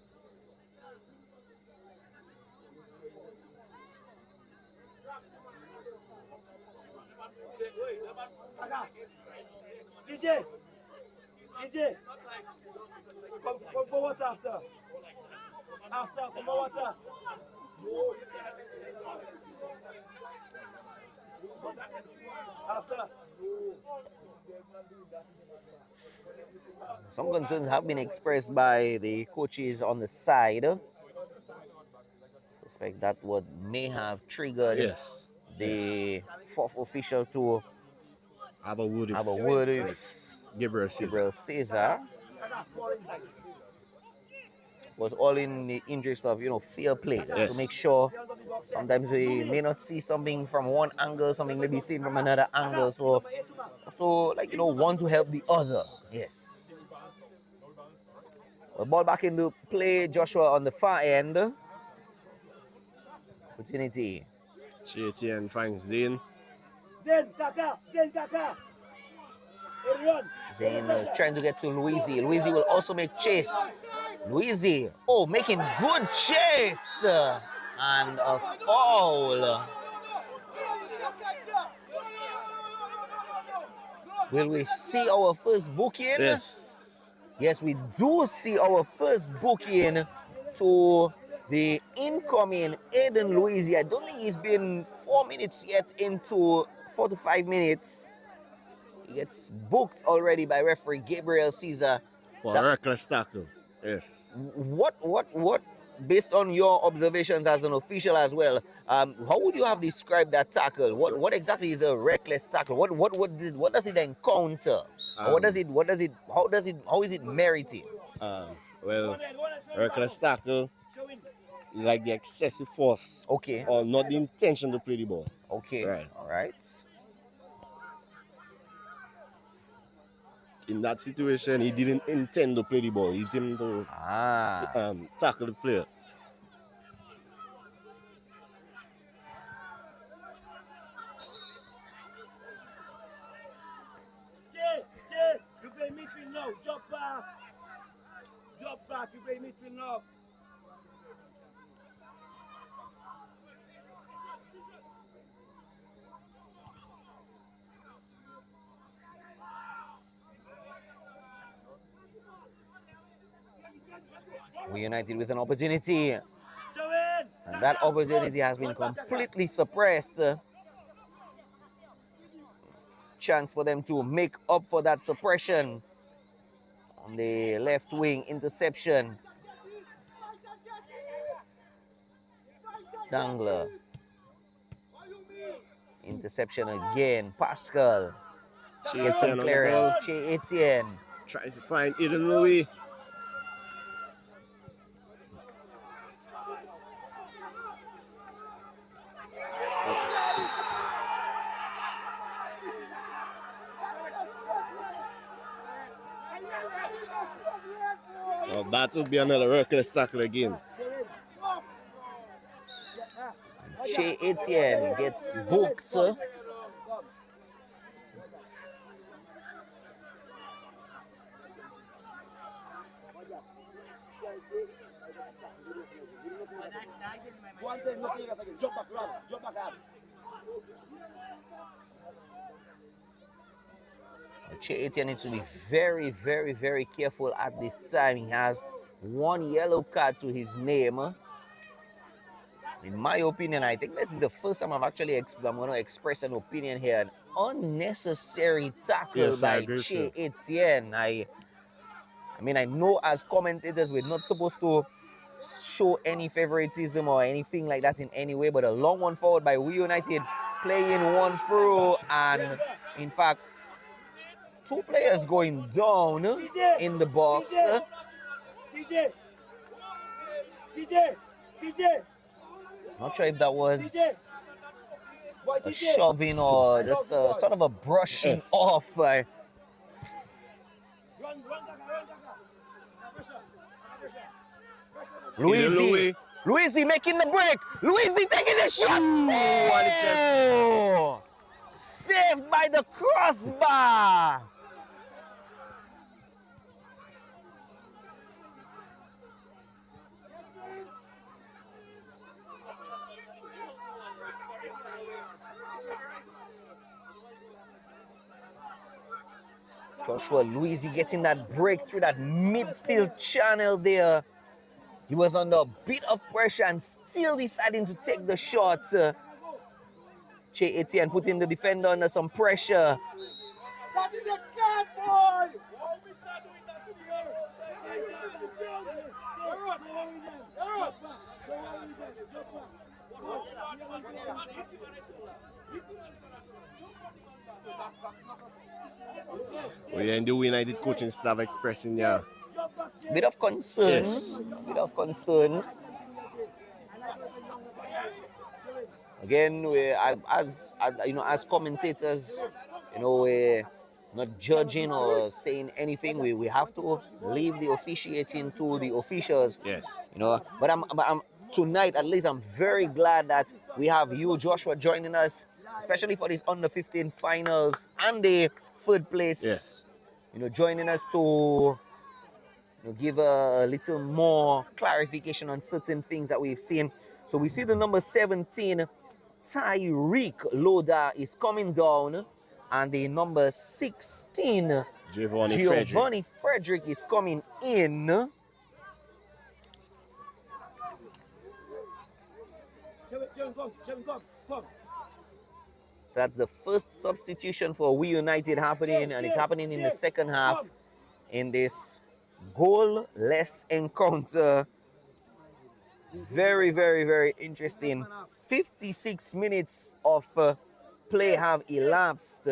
DJ, come for water after. Come for water. After. Some concerns have been expressed by the coaches on the side. Suspect that what may have triggered the fourth official to have a word with Gabriel Caesar. Gabriel Caesar. Was all in the interest of, you know, fair play. Yes. To make sure sometimes we may not see something from one angle, something may be seen from another angle. So just to, like, you know, one to help the other. Yes. The ball back into play. Joshua on the far end. Opportunity. Che Etienne finds Zane. Zane Kaka. Zane trying to get to Luisi. Luisi will also make chase. Luisi, oh, making good chase. And a foul. Will we see our first booking? Yes. Yes, we do see our first booking to the incoming Aiden Luisi. I don't think he's been 4 minutes yet into 4 to 5 minutes. He gets booked already by referee Gabriel Caesar. For a reckless tackle. Yes. What, based on your observations as an official as well, how would you have described that tackle? What exactly is a reckless tackle? What does it encounter? How is it merited? Well, reckless tackle is like the excessive force. Okay. Or not the intention to play the ball. Okay. Right. All right. In that situation, he didn't intend to play the ball. He didn't to tackle the player. Jay, you play midfield now. Drop back. You play midfield now. We United with an opportunity. And that opportunity has been completely suppressed. Chance for them to make up for that suppression. On the left wing, interception. Dangler. Interception again. Pascal. Gets some clearance. Che Etienne. Tries to find Aiden Louis. Well, that would be another reckless tackle again. Che Etienne gets booked. Che Etienne needs to be very, very, very careful at this time. He has one yellow card to his name. In my opinion, I think this is the first time I'm going to express an opinion here. An unnecessary tackle by Che Etienne. I mean, I know as commentators we're not supposed to show any favoritism or anything like that in any way, but a long one forward by We United, playing one through, and in fact, two players going down in the box. DJ. Not sure if that was a shoving or just sort of a brushing off. Luisi making the break. Luisi taking the shot. Oh, saved by the crossbar. Joshua Luisi getting that break through that midfield channel there. He was under a bit of pressure and still deciding to take the shot. Che Etienne putting the defender under some pressure. We in the United coaching staff expressing their bit of concern. yes. Bit of concern. Again, as commentators, we're not judging or saying anything. We have to leave the officiating to the officials. Yes. But I'm tonight at least I'm very glad that we have you, Joshua, joining us, especially for these under 15 finals and the third place. Yes. Joining us to give a little more clarification on certain things that we've seen. So we see the number 17, Tyreek Loda, is coming down, and the number 16, Giovanni Frederick, is coming in. So that's the first substitution for We United happening, and it's happening in the second half in this goal-less encounter. Very, very, very interesting. 56 minutes of play have elapsed.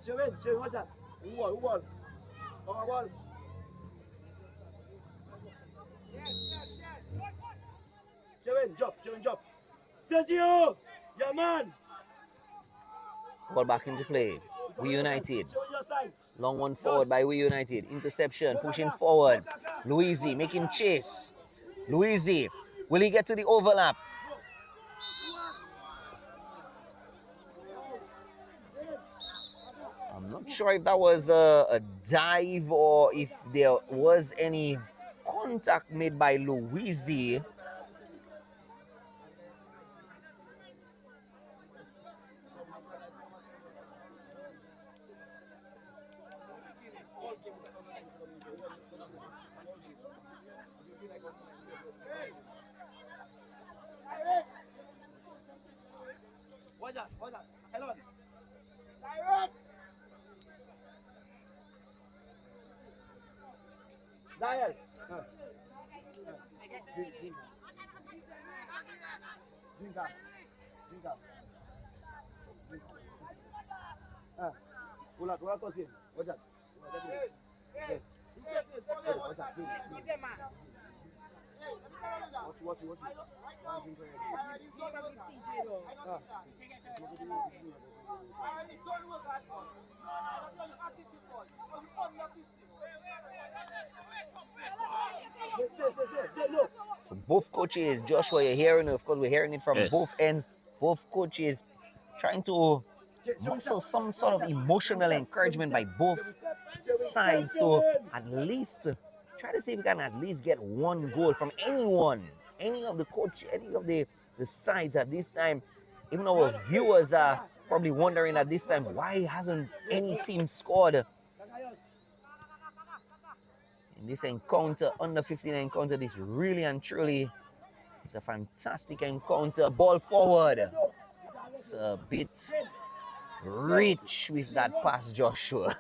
Jevin, watch that. Who ball? Jevin, drop. Sergio! Yeah, man! Ball back into play. We United. Long one forward by We United. Interception, pushing forward. Luisi making chase. Luisi, will he get to the overlap? I'm not sure if that was a dive or if there was any contact made by Luisi. Watch that. Hello. Zion. Drink up. Pull out, toss in. Watch that. Watch that. Watch. So both coaches, Joshua, you're hearing it. Of course, we're hearing it from both ends. Both coaches trying to muscle some sort of emotional encouragement by both sides to at least try to see if we can at least get one goal from anyone, any of the coach, any of the sides at this time. Even our viewers are probably wondering at this time, why hasn't any team scored in this encounter, under 15 encounter? This really and truly is a fantastic encounter. Ball forward. It's a bit rich with that pass, Joshua.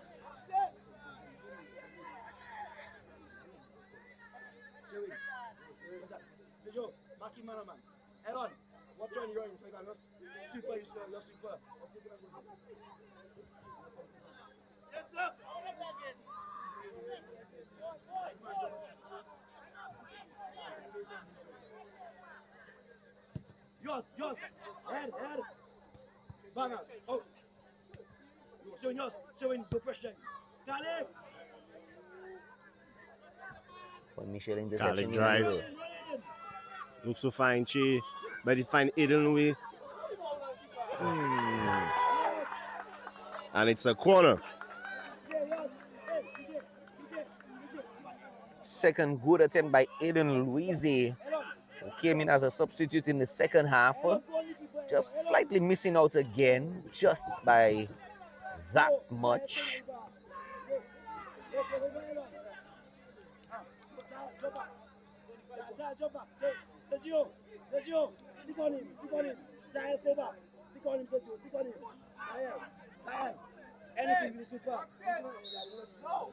Yours. Head. Bang out. Oh. Showing the pressure. Khalid. Pointe Michel interception. Khalid drives. Looks so fine, Che. But he find Aiden Louis. And it's a corner. Second good attempt by Aiden Luisi, who came in as a substitute in the second half. Just slightly missing out again, just by that much. Sergio, stick on him. Stay Stick on him, Sergio. Stick on him. Lion. Anything you super.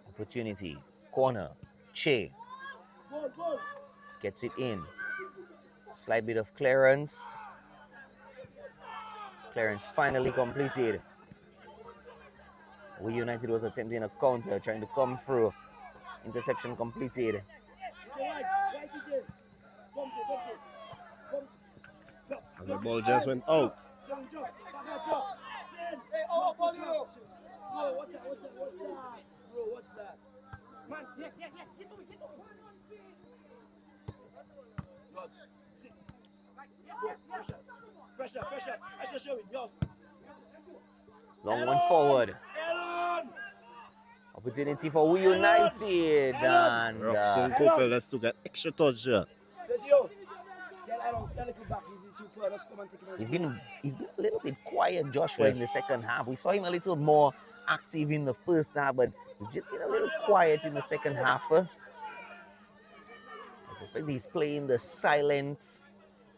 Opportunity. Corner. Che. Goal. Gets it in. Slight bit of clearance. Clearance finally completed. We United was attempting a counter, trying to come through. Interception completed. And the ball just went out. What's that? Man, get Pressure. Pressure showing. Yours. Long one forward. Opportunity for We United. And Roxanne Cooper, let's to get extra touch here. Sergio, tell Aaron, stand back. He's super. Just come and take him. He's been a little bit quiet, Joshua, Yes. in the second half. We saw him a little more active in the first half, but he's just been a little quiet in the second half. I suspect he's playing the silent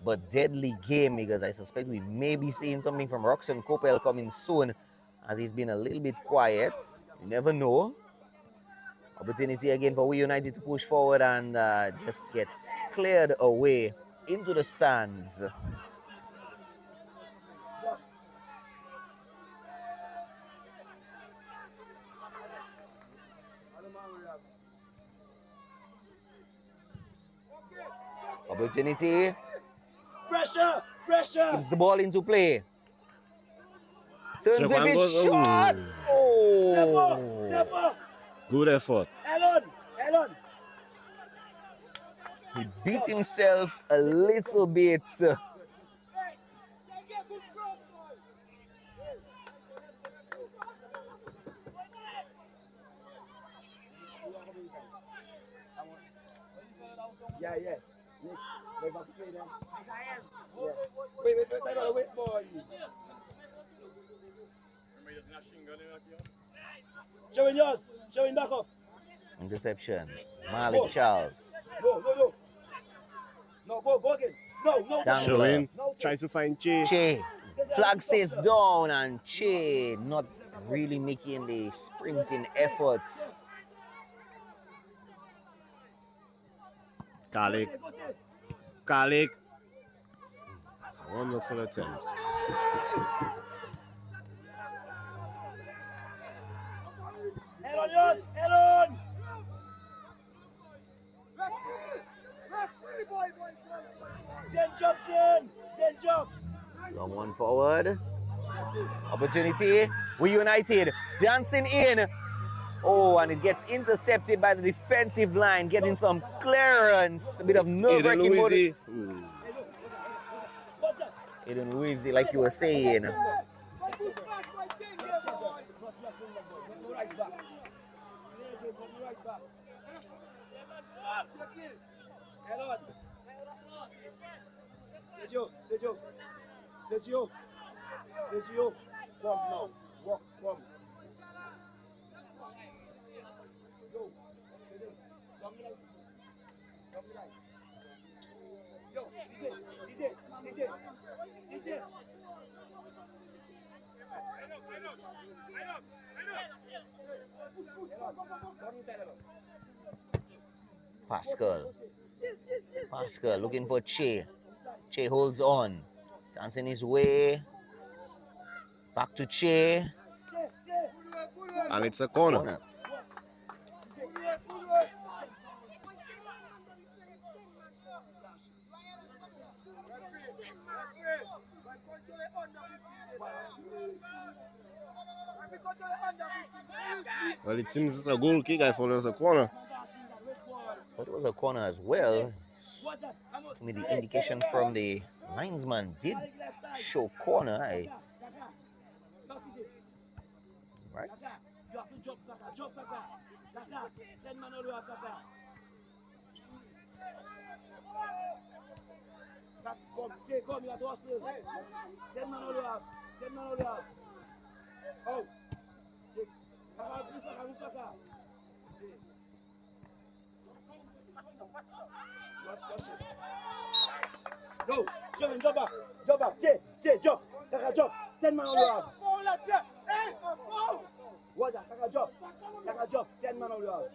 but deadly game, because I suspect we may be seeing something from Roxanne Coppell coming soon, as he's been a little bit quiet. You never know. Opportunity again for We United to push forward, and just gets cleared away into the stands. Opportunity. Pressure. Gives the ball into play. Turns Stefan it, goes, shot. Oh. Sepa. Good effort. Elon. He beat himself a little bit. Yeah. Wait, back to play then. Yeah. Wait, boy. Showing yours. Showing back up. Interception. Malik Charles. No. No, go again. No. Down. Showing. Tries to find Che. Che. Flag stays down, and Che not really making the sprinting efforts. Kalik. It's a wonderful attempt. Elon. Zen jump. Long one forward. Opportunity. We United dancing in. Oh, and it gets intercepted by the defensive line, getting some clearance. A bit of nerve-wracking motive. Aiden Louisi, like you were saying. Sergio, come now. Walk, come. Yo, DJ. Pascal looking for Che. Che holds on. Dancing his way. Back to Che. And it's a corner. Well, it seems it's a goal kick. I thought it was a corner. But it was a corner as well. To me, the indication from the linesman did show corner. Right. Come, you have to hustle. 10 man all you have. 10 man all you have. Oh. Go. Jump, jump back. Jump back. Jump. Kaka drop. 10 man on the yard. What's that? Kaka drop. Kaka drop. 10 man on the yard.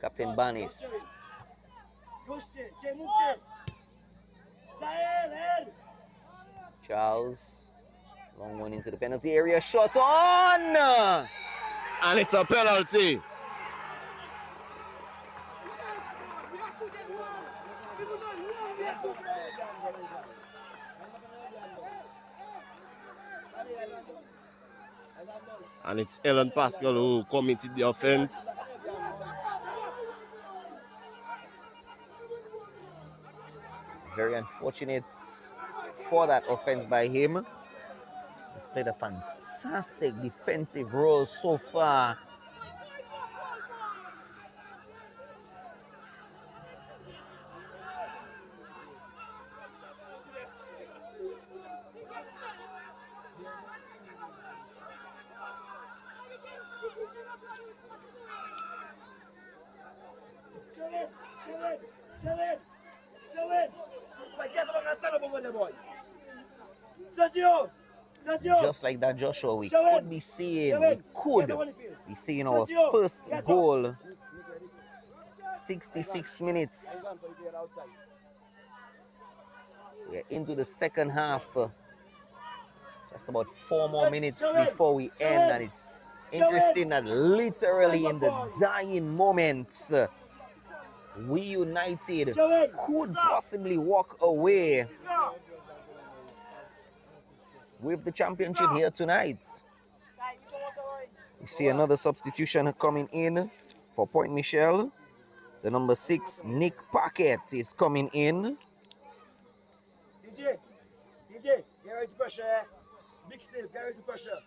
Captain Banis. Charles. Long one into the penalty area. Shot on! And it's a penalty. And it's Ellen Pascal who committed the offense. Very unfortunate for that offense by him. He's played a fantastic defensive role so far. Just like that, Joshua, we could be seeing our first goal. 66 minutes. We're into the second half. Just about 4 more minutes before we end, and it's interesting that literally in the dying moments, we United could possibly walk away with the championship here tonight. We see another substitution coming in for Pointe Michel. The number 6, Nick Paquette, is coming in. DJ, get ready to pressure. Big save, get ready to pressure.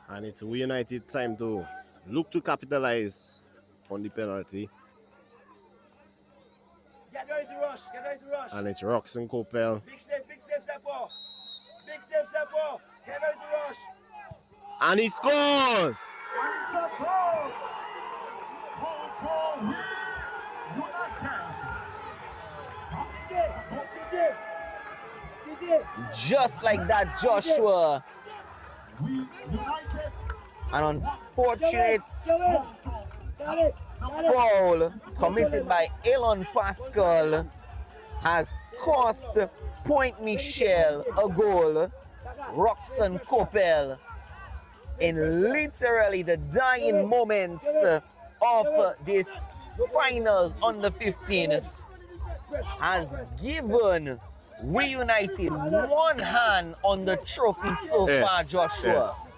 And it's We United time to look to capitalize on the penalty. Get ready to rush, get ready to rush. And it's Roxanne Coppell. Big save, Seppo. Big save, Seppo. Get ready to rush. And he scores! DJ. Just like that, Joshua. An unfortunate foul committed by Elon Pascal has cost Pointe Michel a goal. Roxanne Coppell, in literally the dying moments of this finals under 15, has given We United one hand on the trophy so far, Joshua. Yes.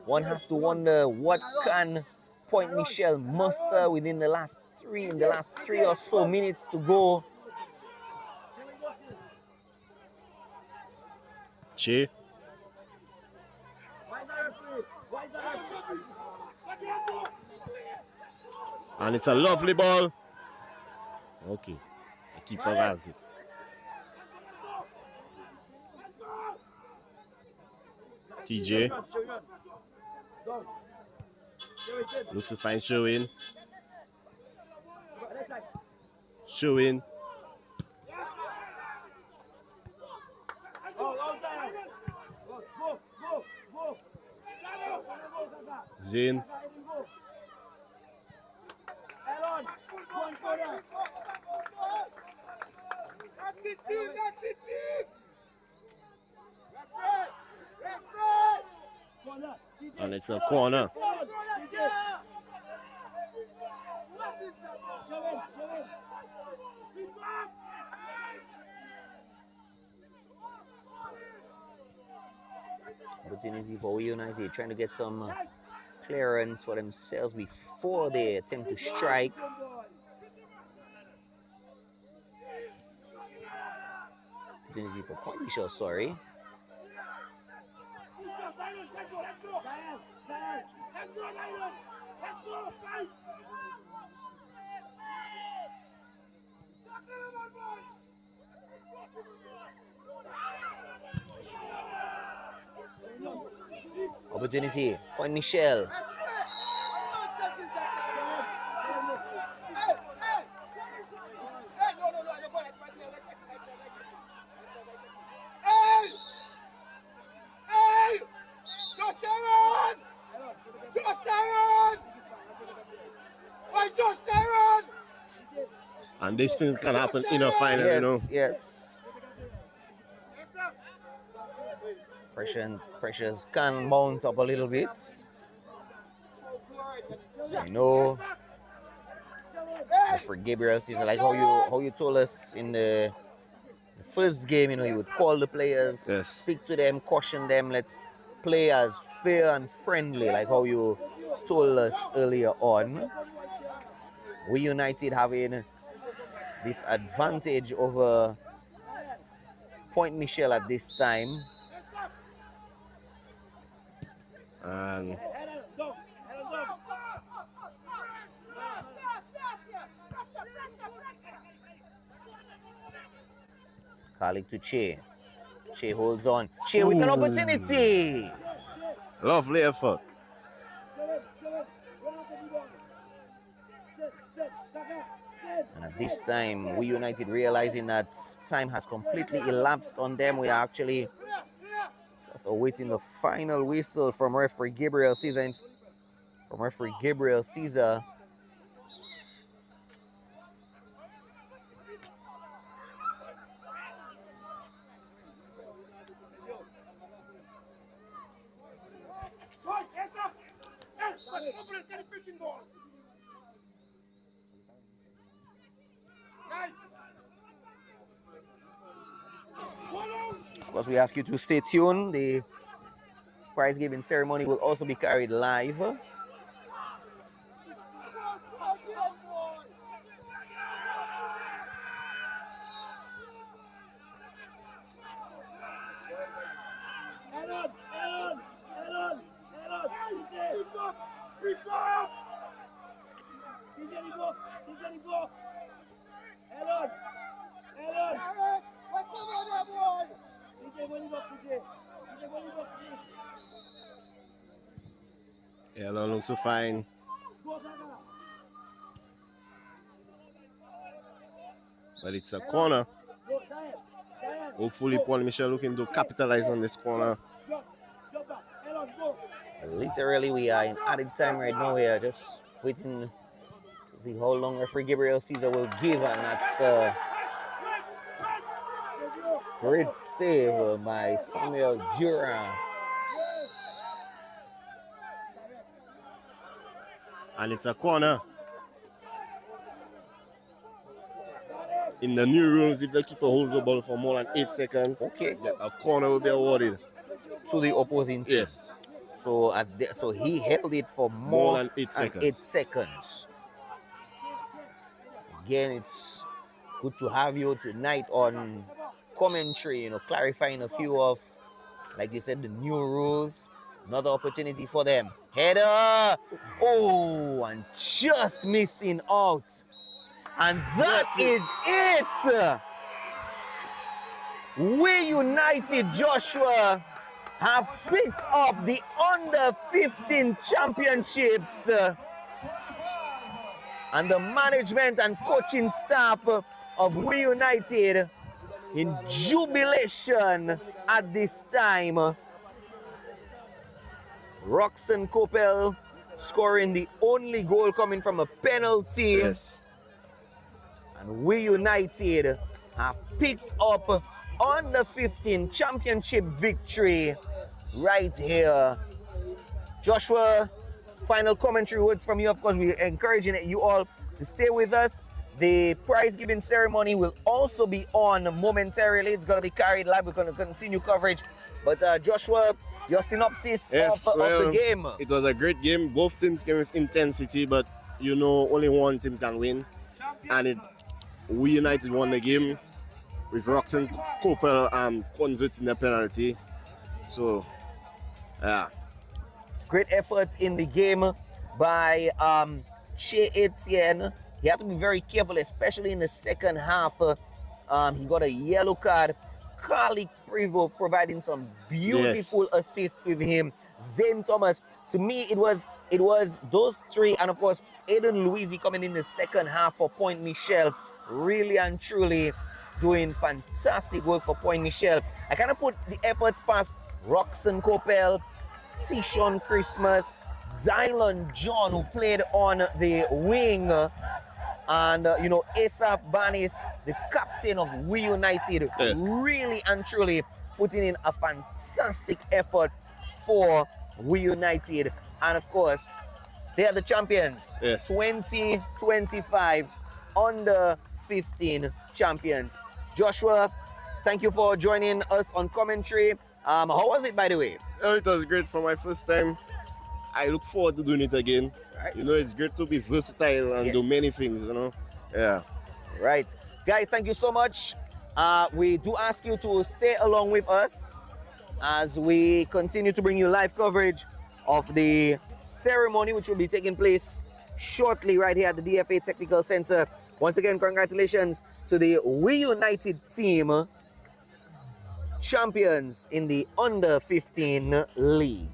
One has to wonder what can Pointe Michel muster within the last three or so minutes to go. Che. And it's a lovely ball. Okay. The keeper has it. TJ. Looks to find Sherwin. Sherwin. Zain. And it's a corner. Opportunity for United trying to get some clearance for themselves before they attempt to strike. Opportunity for Pointe Michel, sorry. Opportunity. Pointe Michel. And these things can happen in a final, you know. Yes. Pressures can mount up a little bit. I know. For Gabriel season, like how you told us in the first game, you know, you would call the players, speak to them, caution them, let's play as fair and friendly, like how you told us earlier on. We United having this advantage over Pointe Michel at this time. And Kalik to Che. Che holds on. Che with an opportunity. Lovely effort. And at this time, we United realizing that time has completely elapsed on them. We are actually just awaiting the final whistle from referee Gabriel Caesar. Of course, we ask you to stay tuned. The prize giving ceremony will also be carried live. Elon looks so fine. But it's a corner. Hopefully Pointe Michel looking to capitalize on this corner. Literally, we are in added time right now. We are just waiting to see how long referee Gabriel Caesar will give, and that's a great save by Samuel Durant. And it's a corner. In the new rules, if the keeper holds the ball for more than 8 seconds, a corner will be awarded to the opposing team. Yes. So so he held it for more than 8 seconds. Again, it's good to have you tonight on commentary, you know, clarifying a few of, like you said, the new rules. Another opportunity for them. Header! Oh, and just missing out. And that is it! We United, Joshua, have picked up the under-15 championships. And the management and coaching staff of We United in jubilation at this time. Roxanne Coppell scoring the only goal coming from a penalty. Yes. And We United have picked up under 15 championship victory right here. Joshua, final commentary words from you. Of course, we're encouraging you all to stay with us. The prize giving ceremony will also be on momentarily. It's going to be carried live. We're going to continue coverage. But Joshua, your synopsis of the game. It was a great game. Both teams came with intensity, but you know, only one team can win. And We United won the game with Roxanne Coppell converting the penalty. So, yeah. Great effort in the game by Che Etienne. He had to be very careful, especially in the second half, He got a yellow card. Carly Prevo providing some beautiful assists with him. Zane Thomas. To me, it was those three, and of course, Aiden Louisi coming in the second half for Pointe Michel. Really and truly doing fantastic work for Pointe Michel. I kind of put the efforts past Roxanne Coppell, Tishon Christmas, Dylan John, who played on the wing, and Asaph Banis, the captain of We United, really and truly putting in a fantastic effort for We United. And of course, they are the champions. 2025 under 15 champions. Joshua, thank you for joining us on commentary. How was it, by the way? Oh, it was great for my first time. I look forward to doing it again. Right. It's great to be versatile and do many things, Yeah. Right. Guys, thank you so much. We do ask you to stay along with us as we continue to bring you live coverage of the ceremony, which will be taking place shortly right here at the DFA Technical Center. Once again, congratulations to the We United team, champions in the Under 15 League.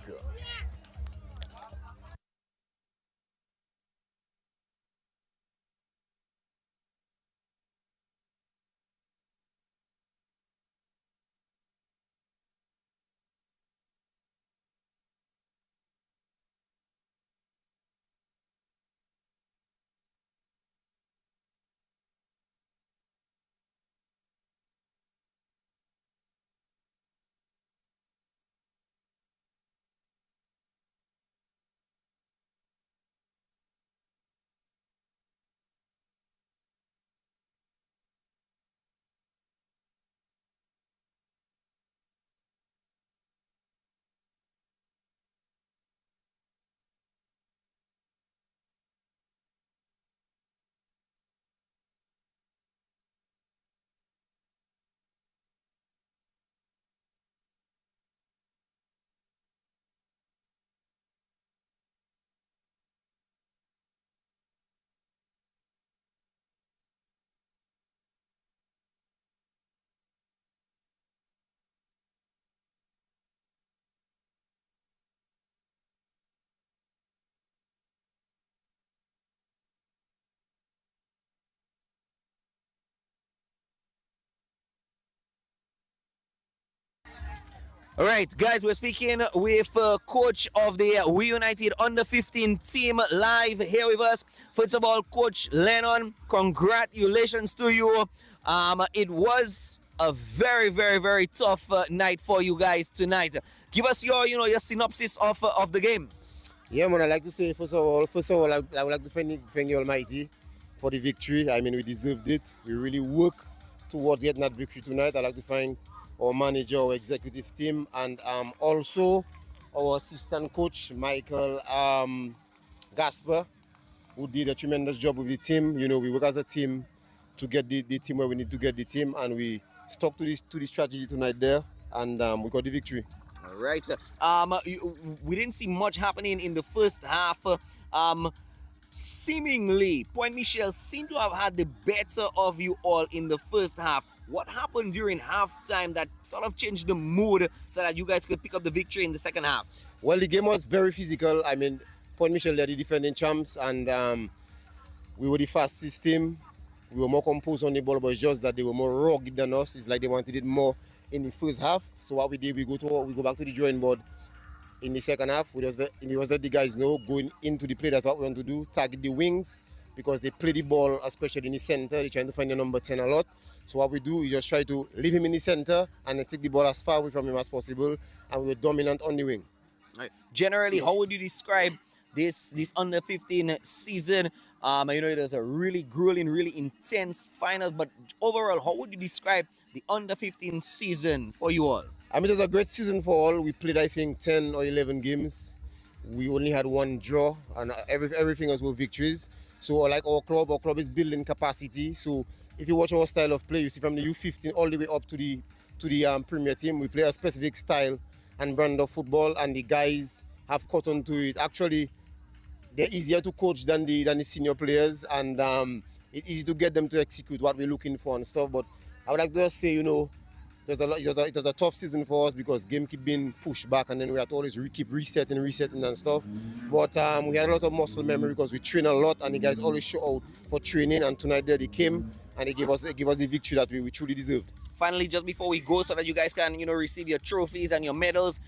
All right, guys, we're speaking with coach of the We United Under 15 team live here with us. First of all, Coach Lennon, congratulations to you. It was a very, very, very tough night for you guys tonight. Give us your synopsis of the game. Yeah, man, I'd like to say, first of all, I would like to thank the Almighty for the victory. I mean, we deserved it. We really worked towards getting that victory tonight. I'd like to thank our manager, our executive team, and also our assistant coach, Michael Gasper, who did a tremendous job with the team. We work as a team to get the team where we need to get the team, and we stuck to the strategy tonight there, and we got the victory. All right. We didn't see much happening in the first half. Seemingly, Pointe Michel seemed to have had the better of you all in the first half. What happened during halftime that sort of changed the mood so that you guys could pick up the victory in the second half? Well, the game was very physical. I mean, Pointe Michel, they're the defending champs, and we were the fastest team. We were more composed on the ball, but it's just that they were more rugged than us. It's like they wanted it more in the first half. So what we did, we go back to the drawing board in the second half. We just let the guys know going into the play. That's what we want to do. Target the wings because they play the ball, especially in the center. They're trying to find the number 10 a lot. So what we do is just try to leave him in the center and then take the ball as far away from him as possible. And we were dominant on the wing. Right. Generally, how would you describe this under 15 season? It was a really grueling, really intense finals. But overall, how would you describe the under 15 season for you all? I mean, it was a great season for all. We played, I think, 10 or 11 games. We only had one draw, and everything else were victories. So, like our club is building capacity. So, if you watch our style of play, you see from the U15 all the way up to the Premier team, we play a specific style and brand of football, and the guys have caught on to it. Actually, they're easier to coach than the senior players, and it's easy to get them to execute what we're looking for and stuff. But I would like to just say, it was a tough season for us because game keep being pushed back, and then we had to always keep resetting and stuff. But we had a lot of muscle memory because we train a lot, and the guys always show out for training. And tonight they came and they gave us the victory that we truly deserved. Finally, just before we go, so that you guys can, receive your trophies and your medals,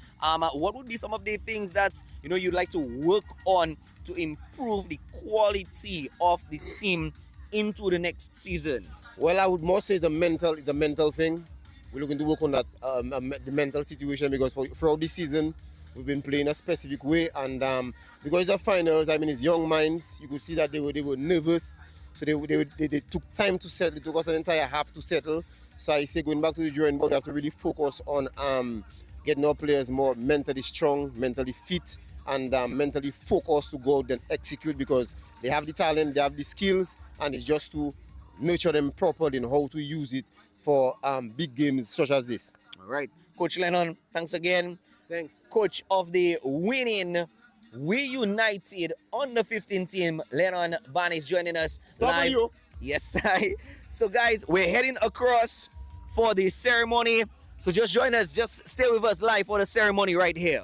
what would be some of the things that, you'd like to work on to improve the quality of the team into the next season? Well, I would more say it's a mental thing. We're looking to work on that, the mental situation, because throughout this season, we've been playing a specific way, and because it's the finals, I mean, it's young minds. You could see that they were nervous, so they took time to settle. It took us an entire half to settle. So I say, going back to the drawing board, we have to really focus on getting our players more mentally strong, mentally fit, and mentally focused to go out and execute, because they have the talent, they have the skills, and it's just to nurture them properly and how to use it for big games such as this. All right. Coach Lennon, thanks again. Thanks. Coach of the winning We United under 15 team, Lennon Ban, is joining us live. W. Yes, so guys, we're heading across for the ceremony. So just join us, just stay with us live for the ceremony right here.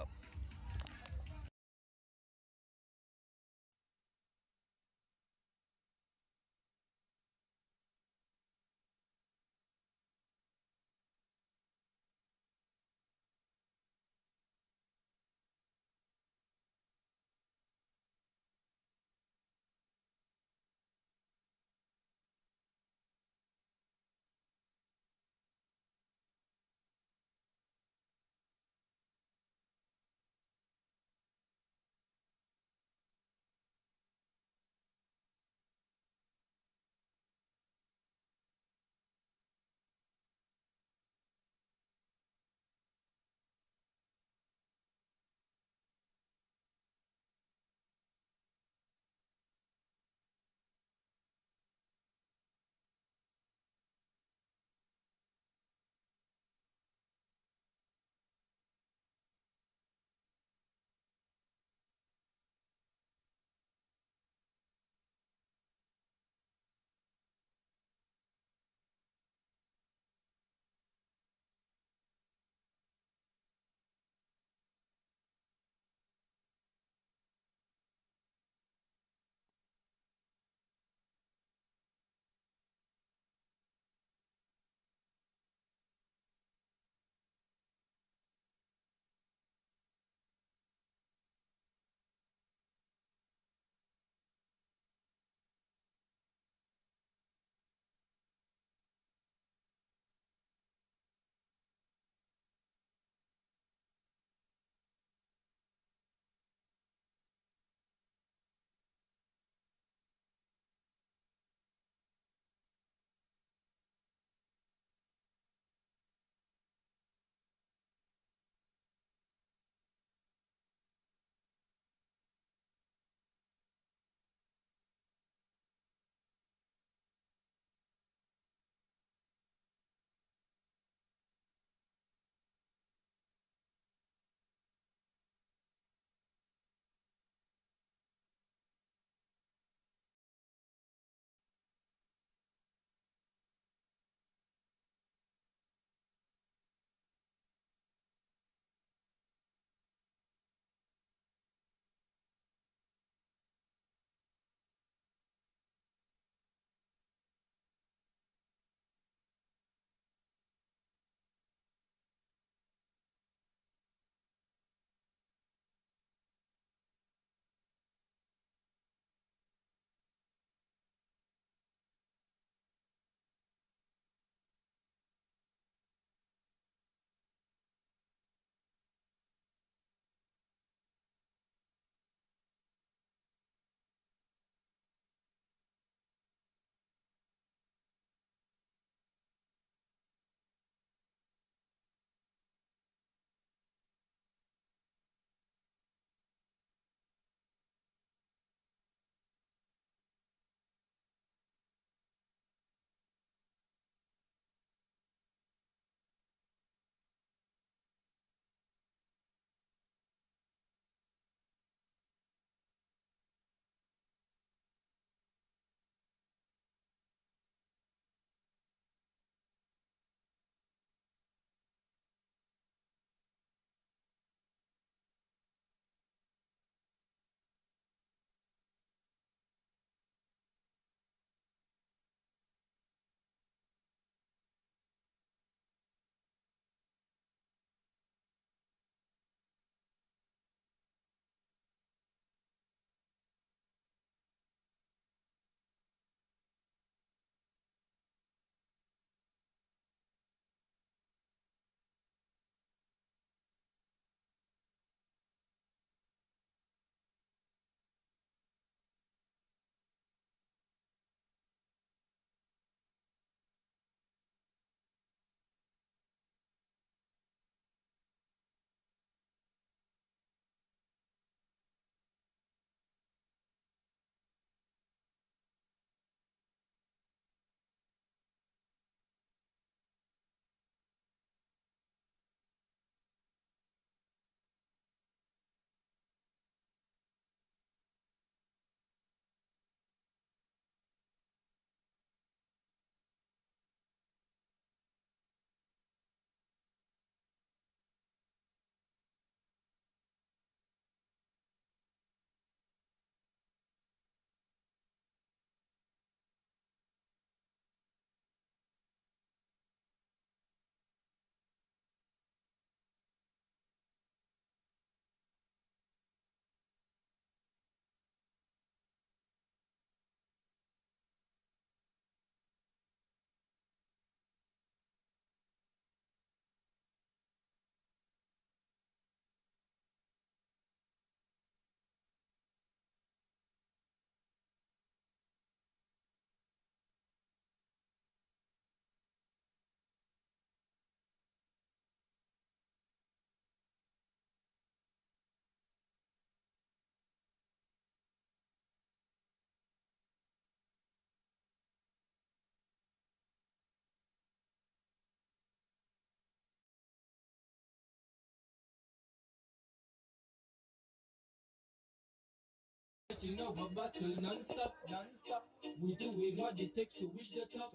fighting our battle non-stop, non-stop. We doing what it takes to reach the top,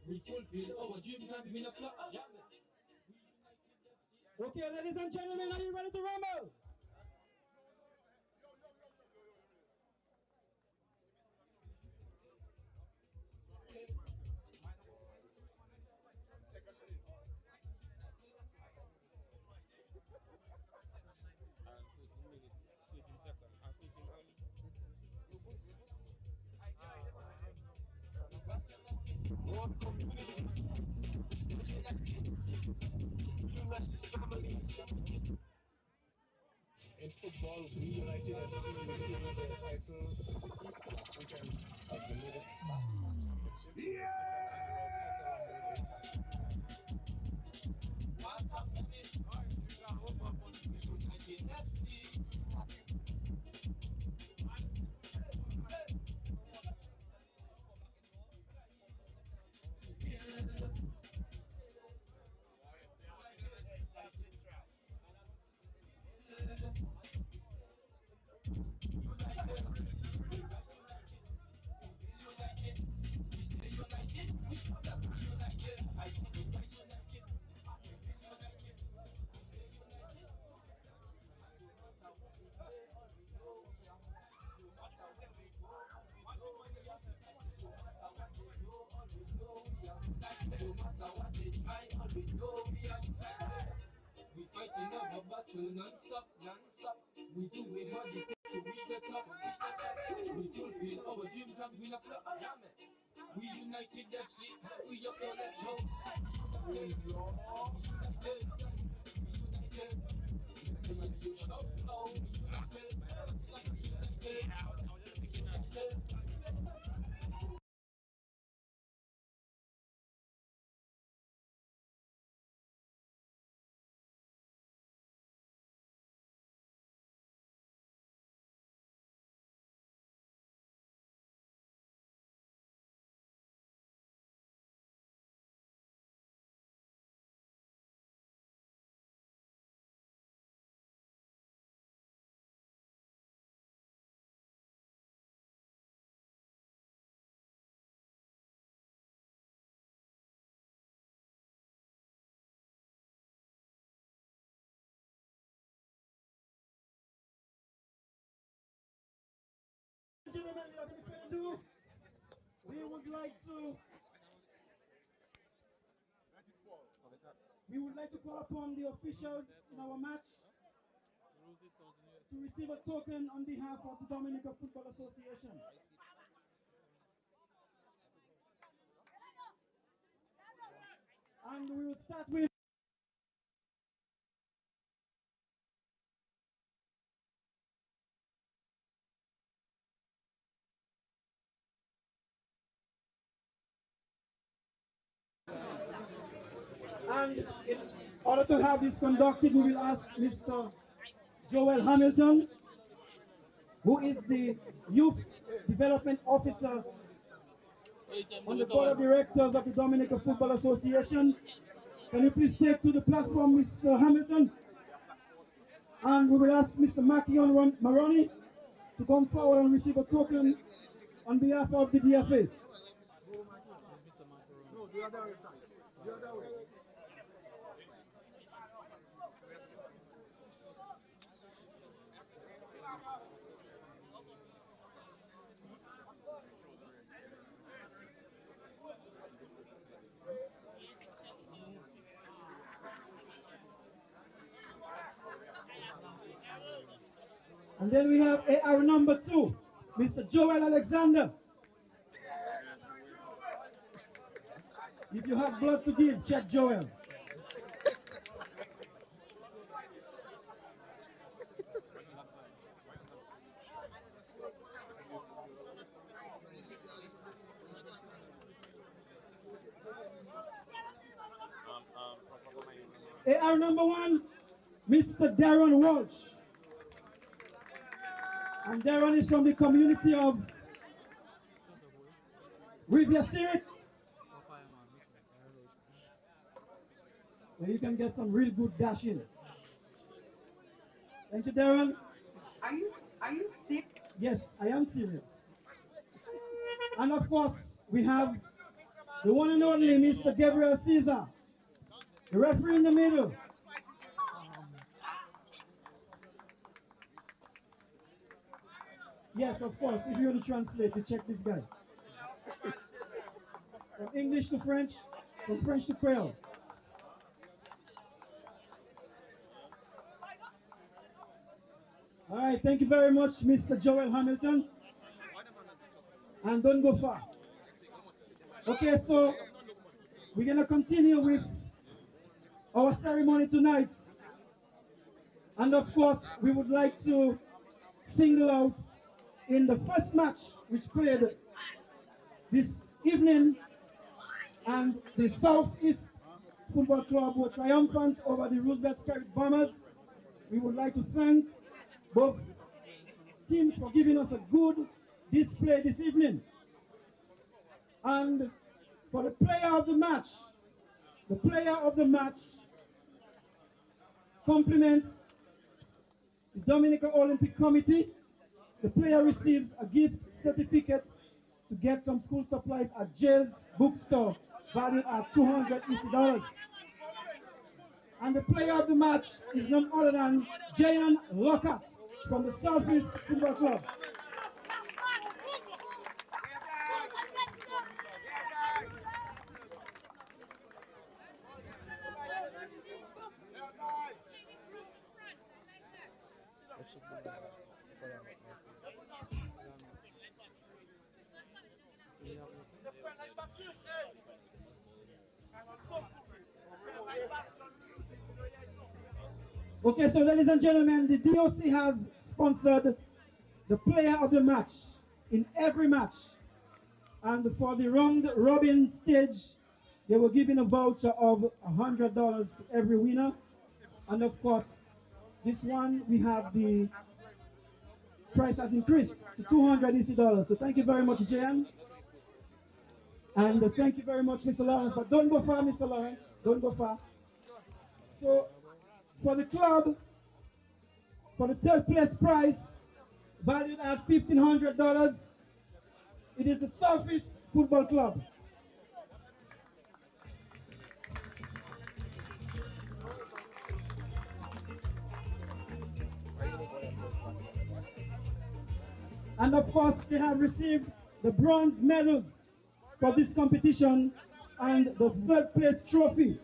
We fulfill our dreams and we not flop. Okay, ladies and gentlemen, are you ready to rumble? One community, stay united. United family. In football, we United FC retaining their title for the East African as the leader championship. What's up to me? United FC. We fighting our battle non-stop, non-stop. We doing what it takes to reach the top, We fulfill our dreams and we not flop. We United FC, we up for that show. We united. Gentlemen, without any further ado, we would like to call upon the officials in our match to receive a token on behalf of the Dominica Football Association. And we will start with and in order to have this conducted, we will ask Mr. Joel Hamilton, who is the Youth Development Officer on the Board of Directors of the Dominica Football Association. Can you please take to the platform, Mr. Hamilton? And we will ask Mr. Makion Maroni to come forward and receive a token on behalf of the DFA. No, the other way. The other way. And then we have AR number 2, Mr. Joel Alexander. If you have blood to give, check Joel. AR number 1, Mr. Darren Walsh. And Darren is from the community of Riviera Sirit, where you can get some real good dashing. Thank you, Darren. Are you sick? Yes, I am serious. And of course, we have the one and only Mr. Gabriel Caesar, the referee in the middle. Yes, of course, if you want to translate, you check this guy. From English to French, from French to Creole. All right, thank you very much, Mr. Joel Hamilton. And don't go far. Okay, so we're gonna continue with our ceremony tonight. And of course, we would like to single out in the first match which played this evening, and the Southeast Football Club were triumphant over the Roosevelt Scarlet Bombers. We would like to thank both teams for giving us a good display this evening. And for the player of the match compliments the Dominica Olympic Committee. The player receives a gift certificate to get some school supplies at Jay's Bookstore, valued at $200 EC. And the player of the match is none other than Jayan Lockhart from the Southeast Football Club. Okay, so ladies and gentlemen, the DOC has sponsored the player of the match in every match. And for the round robin stage, they were giving a voucher of $100 to every winner. And of course, this one, we have the price has increased to $200 EC. So thank you very much, JM. And thank you very much, Mr. Lawrence. But don't go far, Mr. Lawrence. Don't go far. So for the club, for the third place prize, valued at $1,500, it is the Southeast Football Club. And of course, they have received the bronze medals for this competition and the third place trophy.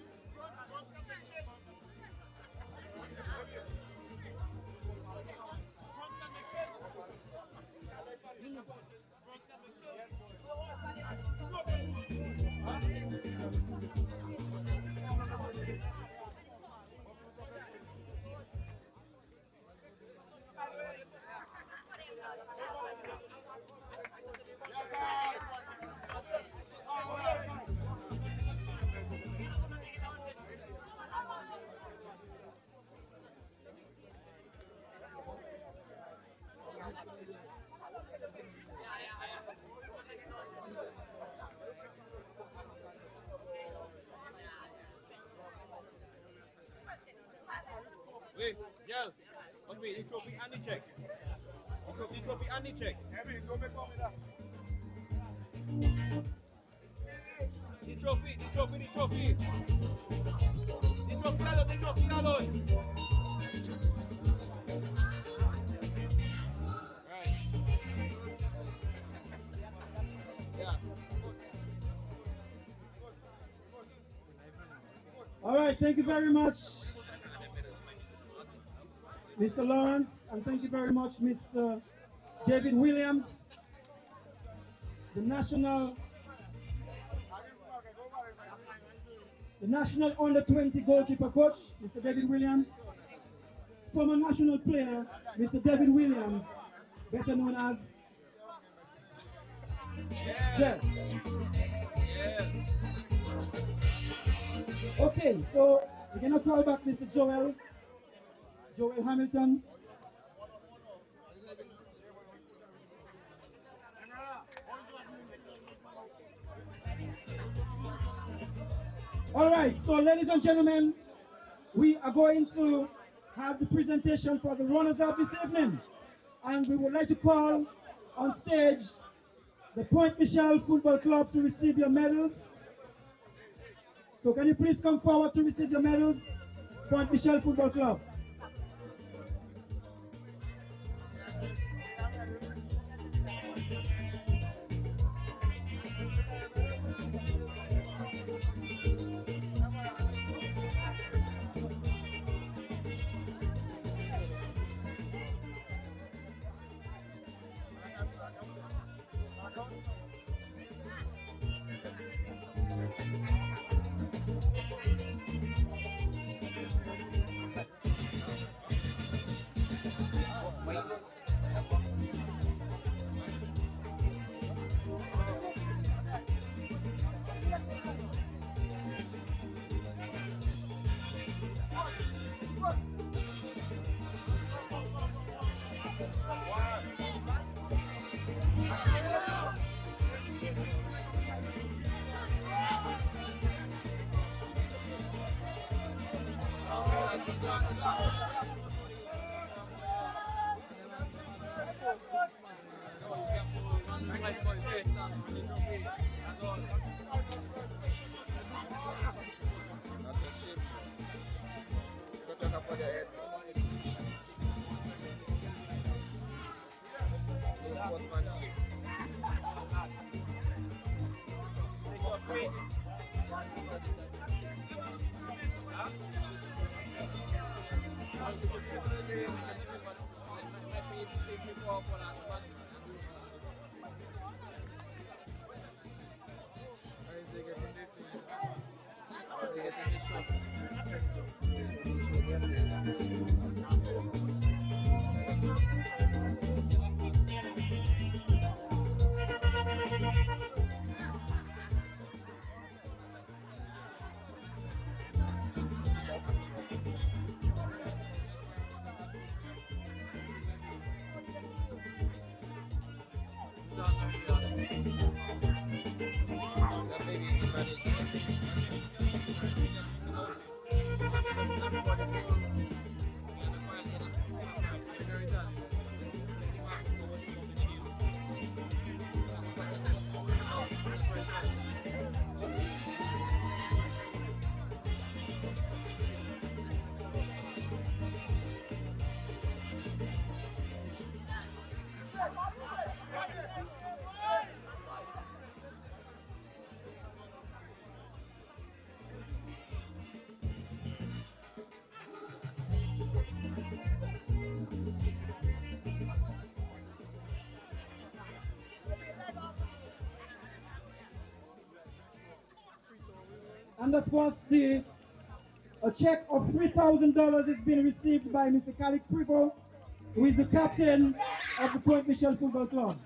Wait, Jel, what's me? The trophy and the check. The trophy and the check. The trophy. The trophy, dalo. Right. Yeah. All right, thank you very much, Mr. Lawrence, and thank you very much, Mr. David Williams, the national under-20 goalkeeper coach, Mr. David Williams, former national player, Mr. David Williams, better known as Jeff. Okay, so we're gonna call back Mr. Joel Hamilton. All right, so ladies and gentlemen, we are going to have the presentation for the runners-up this evening. And we would like to call on stage the Pointe Michel Football Club to receive your medals. So can you please come forward to receive your medals? Pointe Michel Football Club. And of course, a check of $3,000 is being received by Mr. Khalid Privo, who is the captain of the Pointe Michel Football Club.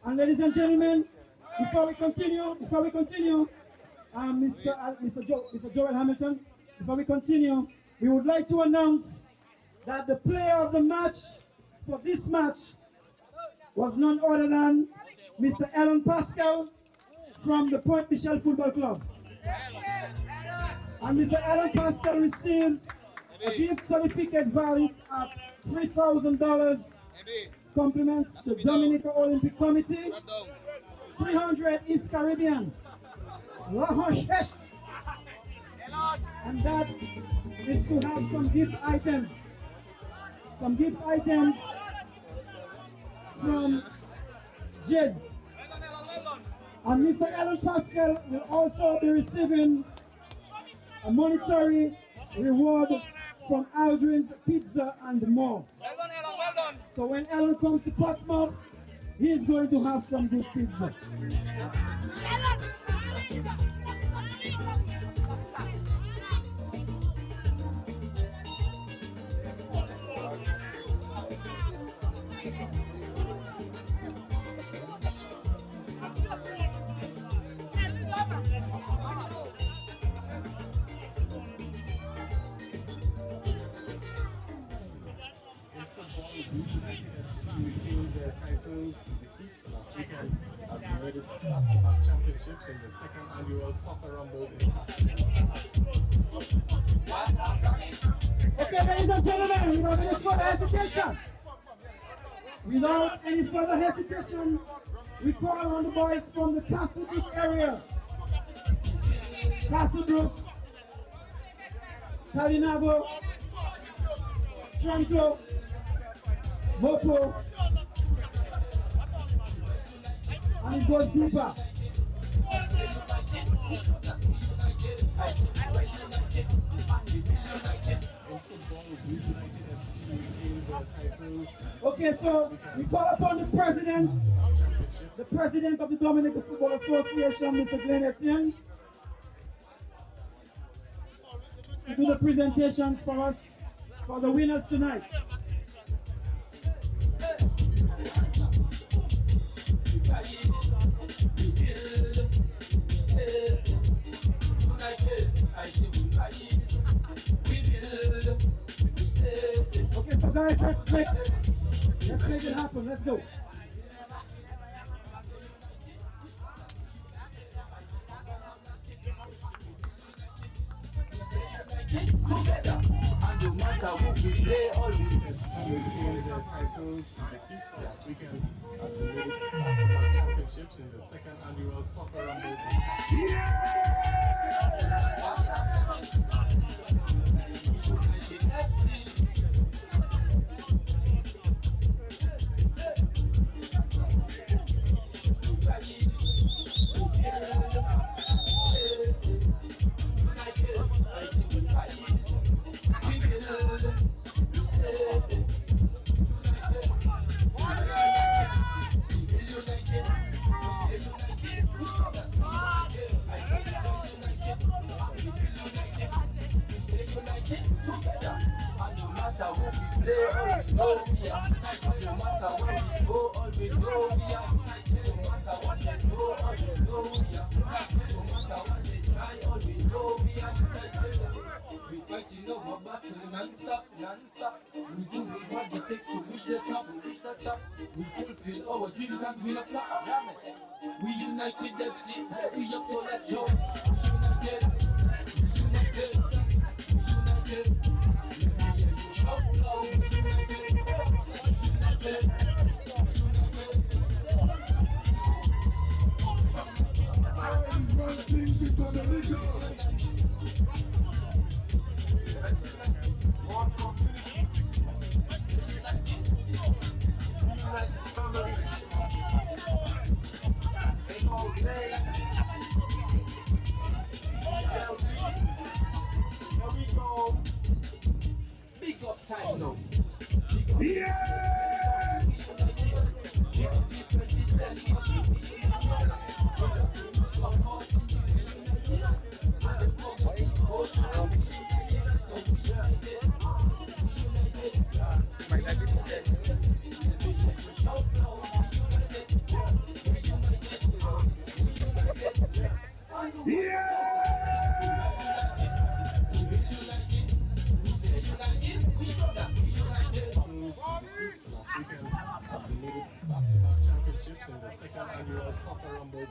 And ladies and gentlemen, before we continue, Mr. Joel Hamilton, before we continue, we would like to announce that the player of the match for this match was none other than Mr. Alan Pascal from the Pointe Michel Football Club. And Mr. Alan Pascal receives a gift certificate valued at $3,000, compliments the Dominica Olympic Committee, 300 East Caribbean, La Roche, and that is to have some gift items. Some gift items from Jez. And Mr. Alan Pascal will also be receiving a monetary reward from Aldrin's Pizza and more. So when Alan comes to Portsmouth, he is going to have some good pizza. The title the East last weekend as the Red Championships in the second annual Soccer Rumble. Okay, ladies and gentlemen, without any further hesitation, Without any further hesitation, we call on the boys from the Castle Bruce area. Castle Bruce, Kalinabo, Toronto, Mopo, and it goes deeper. Okay, so we call upon the president of the Dominican Football Association, Mr. Glenn Etienne, to do the presentations for us, for the winners tonight. Okay, so guys, let's make it happen. Let's go. Together, and no matter what we play, all we retained their title in the East last weekend as they made it back-to-back championships in the second annual Soccer Rumble. Non-stop, we do what it takes to reach the top, We fulfill our dreams and we not flop. We united FC, we up to that show. We united. Let me hear you shout now. We united. Big up time now. Championships in the second annual Soccer Rumble.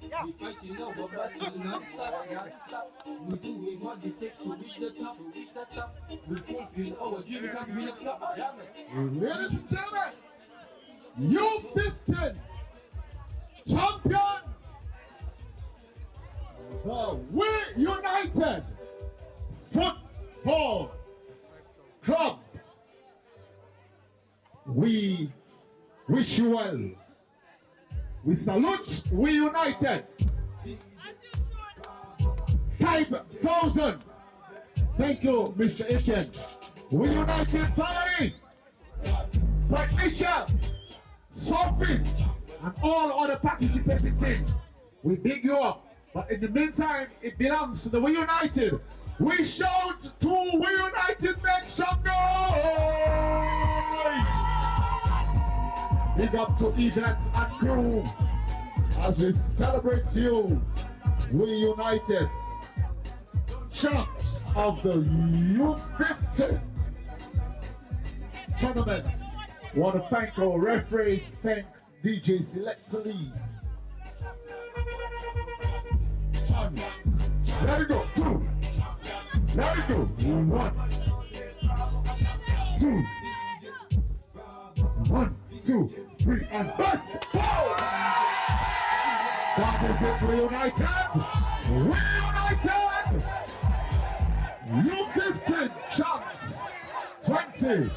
We fighting our battle non-stop. We doing what it takes to reach the top. We fulfill our dreams and we not flop. Ladies and gentlemen, U15 champions, the We United Football Club. We wish you well. We salute We United. 5,000. Thank you, Mr. Etienne. We United family. Pointe Michel, Surface, and all other participating teams. We big you up. But in the meantime, it belongs to the We United. We shout to We United, make some noise! Big up to Event and crew as we celebrate you, We United, champs of the U15 tournament. Want to thank our referees, thank DJ Selector Lee. Let it go, 2. Let it go, 1, 2. 1, 2, 3, and bust! Go! That is it, We United! We United! U15 champs 20